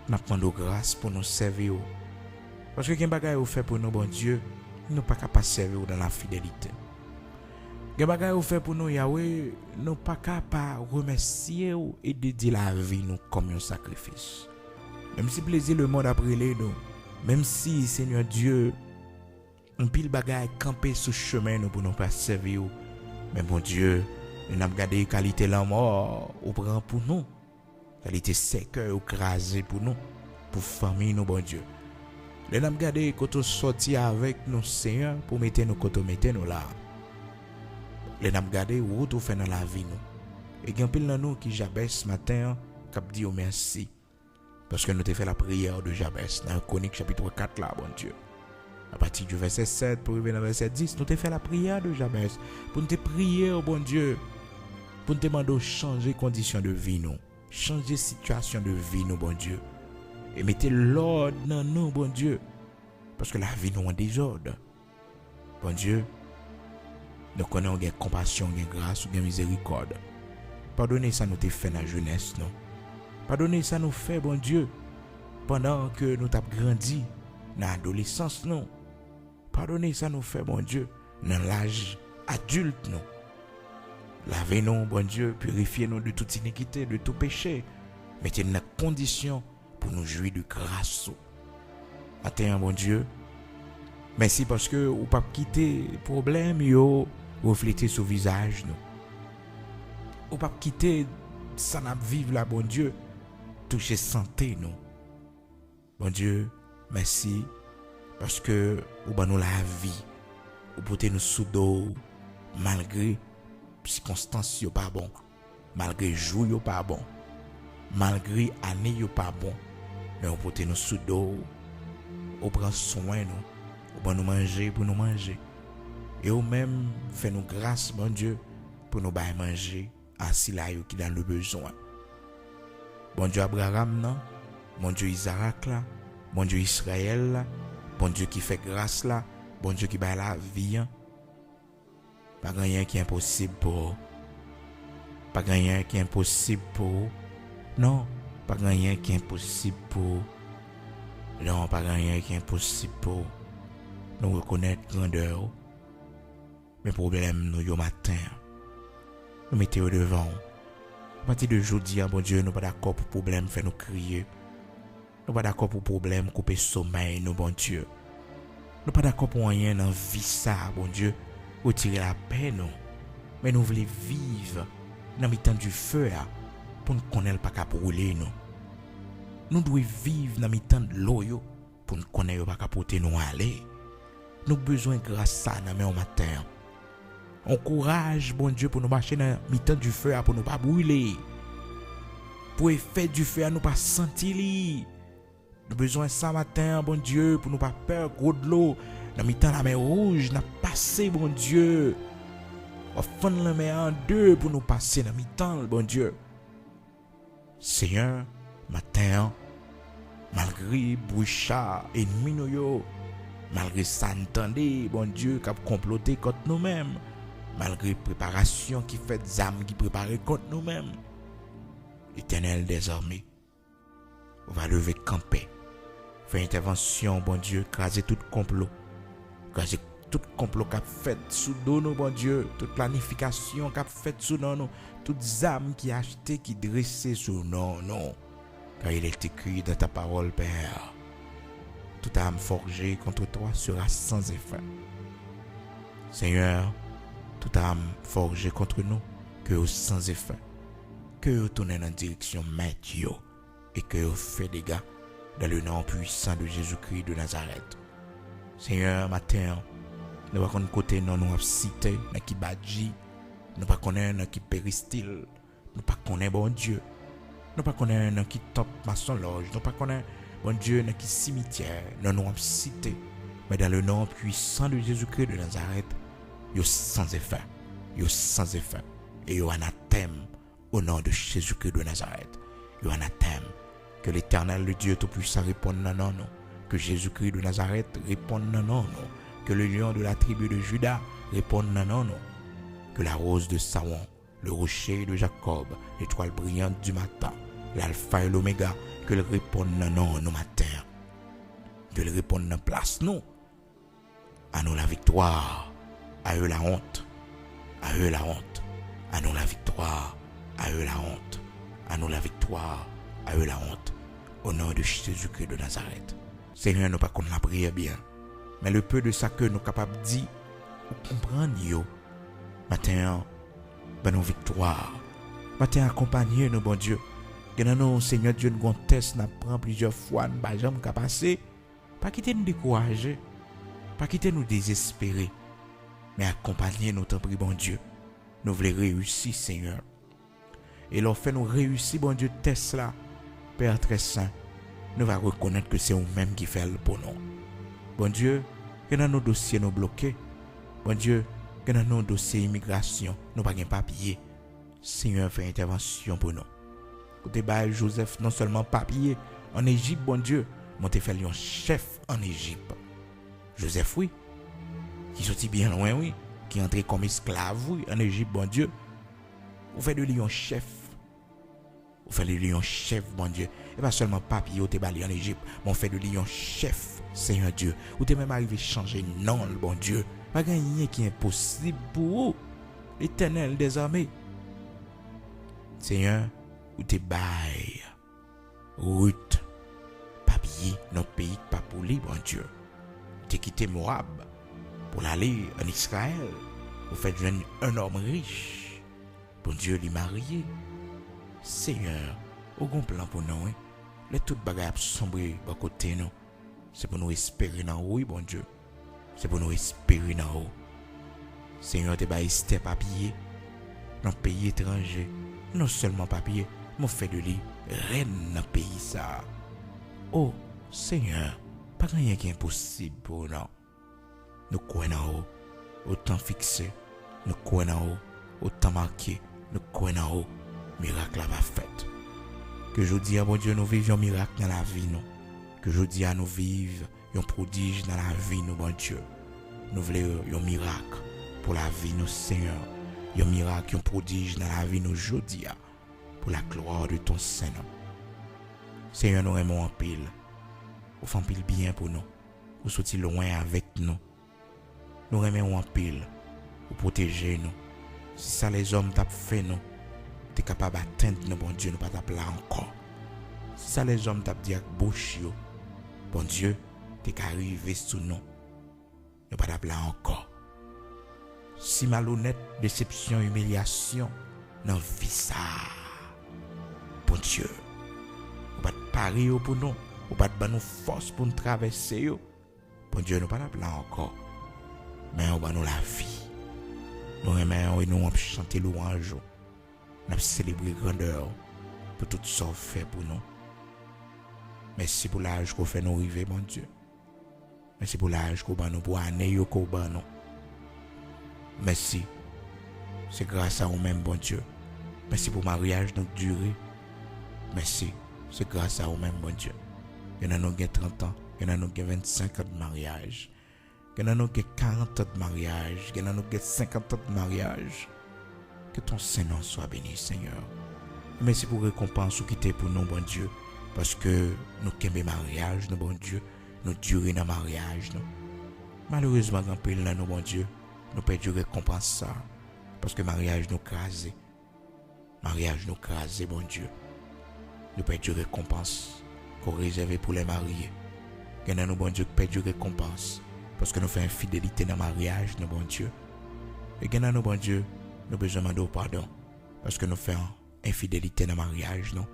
nous demandons grâce pour nous servir. Parce que quel bagage vous fait pour nous, bon Dieu, nous ne sommes pas capables de servir dans la fidélité. Quel bagage vous fait pour nous, Yahweh, nous ne sommes pas capables de remercier et de dédier la vie nous comme un sacrifice. Même si plaisir le monde après les nous, même si Seigneur Dieu, on pile bagaille camper sous chemin nous pour nous pas servir, mais bon Dieu, nous avons gardé qualité la mort ou prend pour nous, qualité sec ou crasé pour nous, pour famille nous bon Dieu. Nous avons gardé quand on sorti avec nous Seigneur pour mettre nous quand on mettait nous là. Nous avons gardé où tout fait dans la vie nous. Et il y a pile dans nous qui Jabez ce matin qui dit merci. Parce que nous avons fait la prière de Jabez dans Chronique chapitre 4 là, bon Dieu. À partir du verset 7 pour arriver dans le verset 10, nous avons fait la prière de Jabez. Pour nous prier au bon Dieu. Pour nous demander de changer conditions de vie nous. Changer situation de vie nous, bon Dieu. Et mettez l'ordre dans nous, bon Dieu. Parce que la vie nous en désordre. Bon Dieu, nous connaissons une compassion, une grâce, une miséricorde. Pardonnez ça nous t'ai fait dans la jeunesse, non. Pardonnez ça nous fait, bon Dieu, pendant que nous t'avons grandi dans l'adolescence, non. Pardonnez ça nous fait, bon Dieu, dans l'âge adulte, non. Lavez-nous, bon Dieu, purifiez-nous de toute iniquité, de tout péché. Mettez-nous dans la condition pour nous jouir de grâce. Attends, bon Dieu. Merci parce que vous pas quitter le problème, yo, refléter sur le visage, non. Vous pas quitter ça n'a vivre là, bon Dieu, toucher santé, non. Bon Dieu, merci parce que vous ba nous la vie, vous portez nous sous dos malgré circonstances yo pas bon, malgré jour yo pas bon, malgré année yo pas bon, mais vous portez nous sous dos, vous prend soin nous, vous ba nous manger pour nous manger. Et vous même fait nous grâce, bon Dieu, pour nous bailler manger assis là yo qui dans le besoin. Bon Dieu Abraham non, bon Dieu Isaac là, bon Dieu Israël là, bon Dieu qui fait grâce là, bon Dieu qui baille la vie. Pas rien qui est impossible pour. Pas rien qui est impossible pour. Non, pas rien qui est impossible pour. Non, pas rien qui est impossible pour. Nous reconnaître grandeur. Mes problèmes nous yo matin. Nous mettez devant. À partir de aujourd'hui, bon Dieu, nous pas d'accord pour problème faire nous crier. Nous pas d'accord pour problème couper sommeil, nous bon Dieu. Nous pas d'accord pour rien dans vie ça, bon Dieu, retirer la paix non. Mais nous voulons vivre dans le temps du feu pour nous connaître pas qu'à brûler nous. Nous devons vivre dans le temps de l'eau pour nous connaître pas qu'à porter nous aller. Nous besoin grâce à ça dans matin. Encourage, bon Dieu, pour nous marcher dans le temps du feu, pour nous pas brûler. Pour effet du feu, nous pas sentir. Nous besoin ça matin, bon Dieu, pour nous pas peur, gros de l'eau. Dans le temps la mer rouge, nous passé, bon Dieu. On fend la mer en deux pour nous passer dans le temps, bon Dieu. Seigneur, matin, malgré bouchard, ennemi nous yo, malgré ça, entendez, bon Dieu, qui a comploté contre nous-mêmes. Malgré préparation qui fait des âmes qui préparent contre nous-mêmes. L'Éternel des armées va lever camper. Faire intervention, bon Dieu, craser tout complot. Craser tout complot qu'a fait sous nous, bon Dieu. Toute planification qu'a fait sous nous. Toutes âmes qui achetées, qui dressées sous nous, non. Car il est écrit dans ta parole, Père. Toute âme forgée contre toi sera sans effet. Seigneur, toute âme forgée contre nous, que sans effet, que vous tournez dans la direction maître et que vous faites des dégâts dans le nom puissant de Jésus-Christ de Nazareth. Seigneur, matin, nous ne connaissons pas côté non nous cité, dans qui badji, nous ne connaissons pas qui péristyle, nous ne connaissons pas bon Dieu, nous ne connaissons pas qui top maçon loge, nous ne connaissons pas bon Dieu dans qui cimetière, nous cité, mais dans le nom puissant de Jésus-Christ de Nazareth. Yo sans effet, et yo anathème au nom de Jésus-Christ de Nazareth. Yo anathème, que l'Éternel, le Dieu Tout-Puissant réponde non, non, que Jésus-Christ de Nazareth réponde non, non, que le lion de la tribu de Juda réponde non, non, non, que la rose de Saron, le rocher de Jacob, l'étoile brillante du matin, l'alpha et l'oméga, que le réponde non, non, nos matins, que le réponde en place, non, à nous la victoire. À eux la honte, à eux la honte, à nous la victoire, à eux la honte, à nous la victoire, à eux la honte, au nom de Jésus-Christ de Nazareth. Seigneur, nous pas qu'on la prière bien, mais le peu de ça que nous capables de dire, ou comprendre yo, matin, ben nos victoires, matin accompagner nous, bon Dieu, que nous, Seigneur Dieu, nous test, nous prend plusieurs fois, nous pas jamais passer, pas quitter nous décourager, pas quitter nous désespérer. Mais accompagner notre prix, bon Dieu. Nous voulons réussir, Seigneur. Et lorsque nous réussir, bon Dieu, test là, Père très saint, nous allons reconnaître que c'est nous-mêmes qui fait le pour nous. Bon Dieu, que dans nos dossiers nous bloqués, bon Dieu, que dans nos dossiers immigration, nous n'avons pas de papier. Seigneur, fais intervention pour nous. Côté bas, Joseph, non seulement papier en Égypte, bon Dieu, mais tu fait un chef en Égypte. Joseph, oui. Qui sortit bien loin, oui, qui entrait comme esclave, oui, en Égypte, bon Dieu. Ou fait de lui un chef. Ou fait de lui un chef, bon Dieu. Et pas seulement papier ou t'es balé en Égypte, mais on fait de lui un chef, Seigneur Dieu. Ou t'es même arrivé à changer non, bon Dieu. Pas rien qui est impossible pour vous. L'Éternel des armées. Seigneur, ou t'es bail. Route. Papier, notre pays, pas pour lui, bon Dieu. T'es quitté Moab pour aller en Israël. Vous faites jeune un homme riche. Bon Dieu, lui marié. Seigneur, au grand plan pour nous, hein? Les toutes bagages sombrer à côté nous. C'est pour nous espérer dans haut, bon Dieu. C'est pour nous espérer dans haut. Seigneur, t'es baïsté papier. Dans le pays étranger. Non seulement papier, mais fait de lui reine dans le pays ça. Oh, Seigneur, pas rien qui est impossible pour nous. Nous croyons en haut, autant fixé. Nous croyons en haut, autant marqué. Nous croyons en haut, miracle va fait. Que je dis à mon Dieu, nous vivions un miracle dans la vie, nous. Que je dis à nous vivre un prodige dans la vie, nous, bon Dieu. Nous voulons un miracle pour la vie, nous, Seigneur. Un miracle, un prodige dans la vie, nous, je dis, pour la gloire de ton Seigneur. Seigneur, nous aimons en pile. Vous faites pile bien pour nous. Vous sortez loin avec nous. Nous aimons en pile. Vous protégez nous. Si ça les hommes t'ont fait nous, t'es capable d'atteindre nous, bon Dieu, nous pas t'appeler encore. Si ça les hommes t'ont dit avec bouche, bon Dieu, t'es qu'arrivé sous nous, nous pas t'appeler encore. Si malhonnête, déception, humiliation, non vie ça, bon Dieu, nous pas te parier pour nous, nous pas te nous force pour nous traverser, bon Dieu, nous pas t'appeler encore, mais on va nous la vie. Nous aimons et nous chanter louange. Nous célébrer grandeur pour tout ça fait pour nous. Merci pour l'âge qu'on fait nous arriver, mon Dieu. Merci pour l'âge qu'on va nous pour année qu'on va nous. Merci. C'est grâce à vous-même, bon Dieu. Merci pour le mariage notre durée. Merci. C'est grâce à vous-même, bon Dieu. Il y en a nous qui 30 ans, il y en a nous qui 25 ans de mariage. Il y en a nous qui 40 ans de mariage, il y en a nous qui 50 ans de mariage. Que ton Saint-Nom soit béni, Seigneur. Merci pour récompense qui t'es pour nous, bon Dieu. Parce que nous aimons mariage, nous, bon Dieu. Nous durons dans le mariage, nous. Malheureusement, quand nous là, nous, bon Dieu, nous perdons récompense ça. Parce que mariage nous crase. Mariage nous crase, bon Dieu. Nous perdons récompense qu'on réserve pour les mariés. Il y en a nous, bon Dieu, qui perdons récompense. Parce que nous faisons infidélité dans le mariage, nous, bon Dieu. Et il y en a nous, bon Dieu, nous besoin de demander pardon. Parce que nous faisons infidélité dans le mariage, non.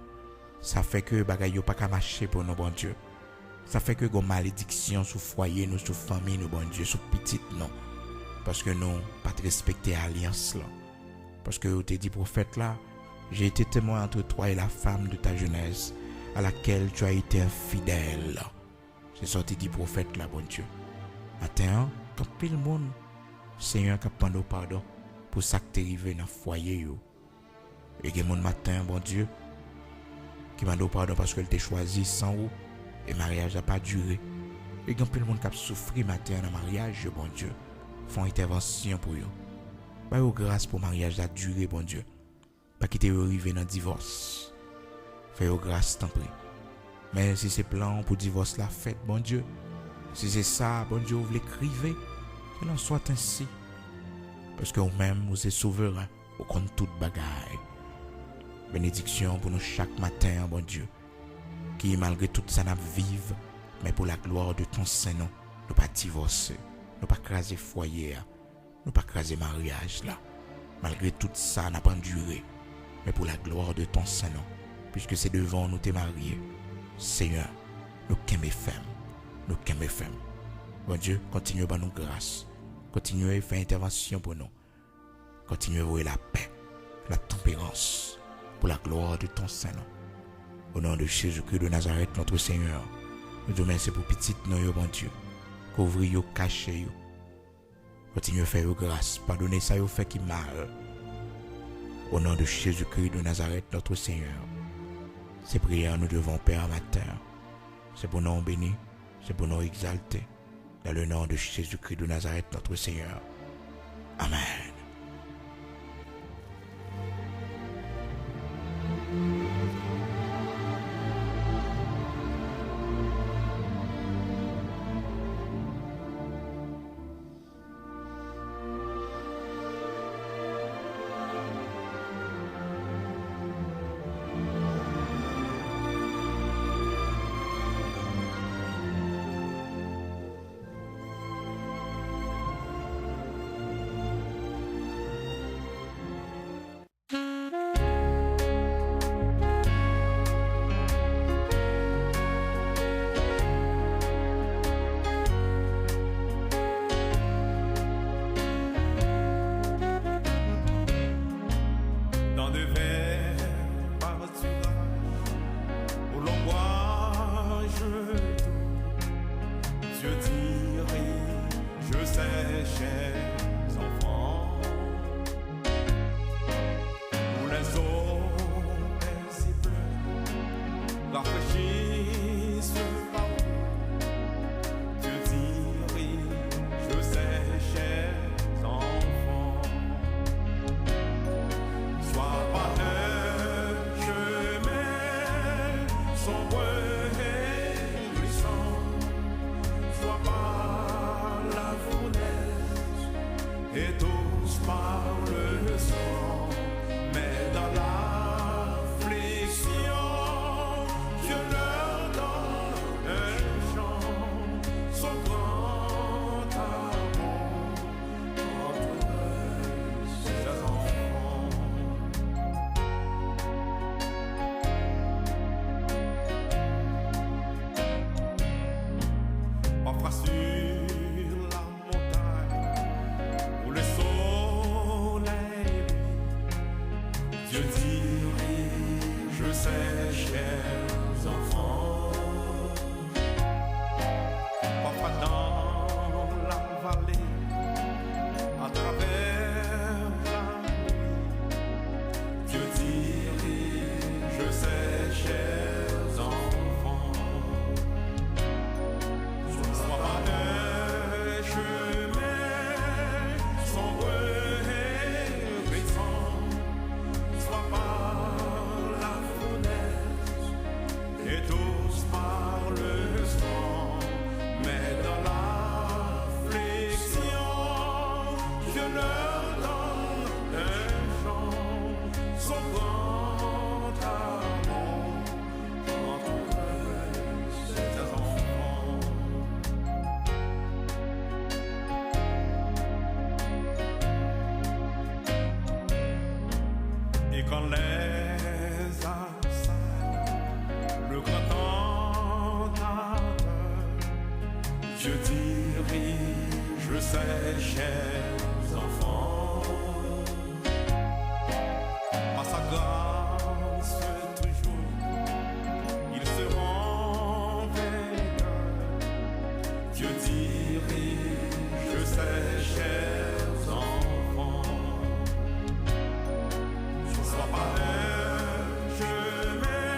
Ça fait que les bagailles pas qu'à marcher pour nous, bon Dieu. Ça fait que les malédictions sur foyer, nous, sur famille, nous, bon Dieu, sur petite, non. Parce que nous pas respecter l'alliance, là. Parce que tu dit prophète là, j'ai été témoin entre toi et la femme de ta jeunesse, à laquelle tu as été infidèle. C'est sorti dit prophète là, bon Dieu. Attends, quand pile le monde, Seigneur, qui a pardon pour ça que tu es arrivé dans le foyer. Et il y a mon matin, bon Dieu, qui m'a demandé pardon parce qu'elle t'a choisi sans vous. Et le mariage n'a pas duré. Et il y a plein de monde qui a souffert matin dans le mariage, bon Dieu. Font intervention pour eux. Bah, grâce pour le mariage a duré, bon Dieu. Pas quitter arrivé dans le divorce. Fais-vous grâce, t'en prie. Mais si c'est plan pour le divorce la fête, bon Dieu. Si c'est ça, bon Dieu, vous voulez crier, qu'il en soit ainsi. Parce que vous-même, vous êtes souverain, vous comptez toute bagaille. Bénédiction pour nous chaque matin, bon Dieu. Qui, malgré tout ça, nous vivons, mais pour la gloire de ton Saint-Nom, nous pas divorcer, nous pas craser foyer, nous pas craser mariage là. Malgré tout ça, n'a pas enduré, mais pour la gloire de ton Saint-Nom, puisque c'est devant nous t'es mariés. Seigneur, nous qu'aimons femmes. Nous qui me faisons. Bon Dieu, continuez à nous grâce. Continuez à faire intervention pour nous. Continuez à voir la paix, la tempérance, pour la gloire de ton Saint-Nom. Au nom de Jésus-Christ de Nazareth, notre Seigneur, nous te remercions pour petite nous, bon Dieu. Couvrir, cacher. Continuez à faire grâce. Pardonnez ça, vous fait qui mal. Au nom de Jésus-Christ de Nazareth, notre Seigneur. Ces prières nous devons Père matin. C'est pour nous bénis. C'est pour nous exalter. Dans le nom de Jésus-Christ de Nazareth, notre Seigneur. Amen. Et quand les assailles, le grand cantateur, je dirige ces chers enfants à sa grâce toujours, ils seront vainqueurs. Dieu dirige ses chers enfants. Sois pas un chemin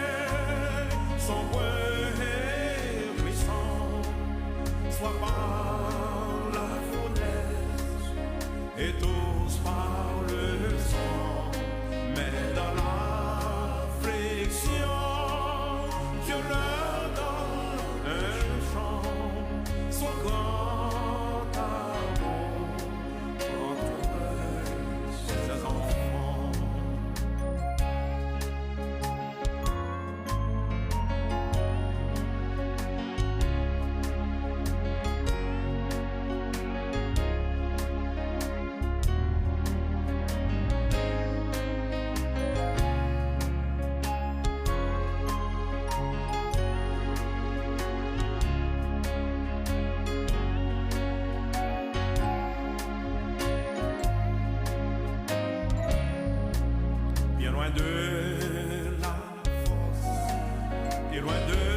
sombre et puissant, sois pas la fournaise et tous par le sang, mais dans l'affliction, Dieu leur donne un chant. Sois grand amour entre ses enfants. Bien loin de la force et loin de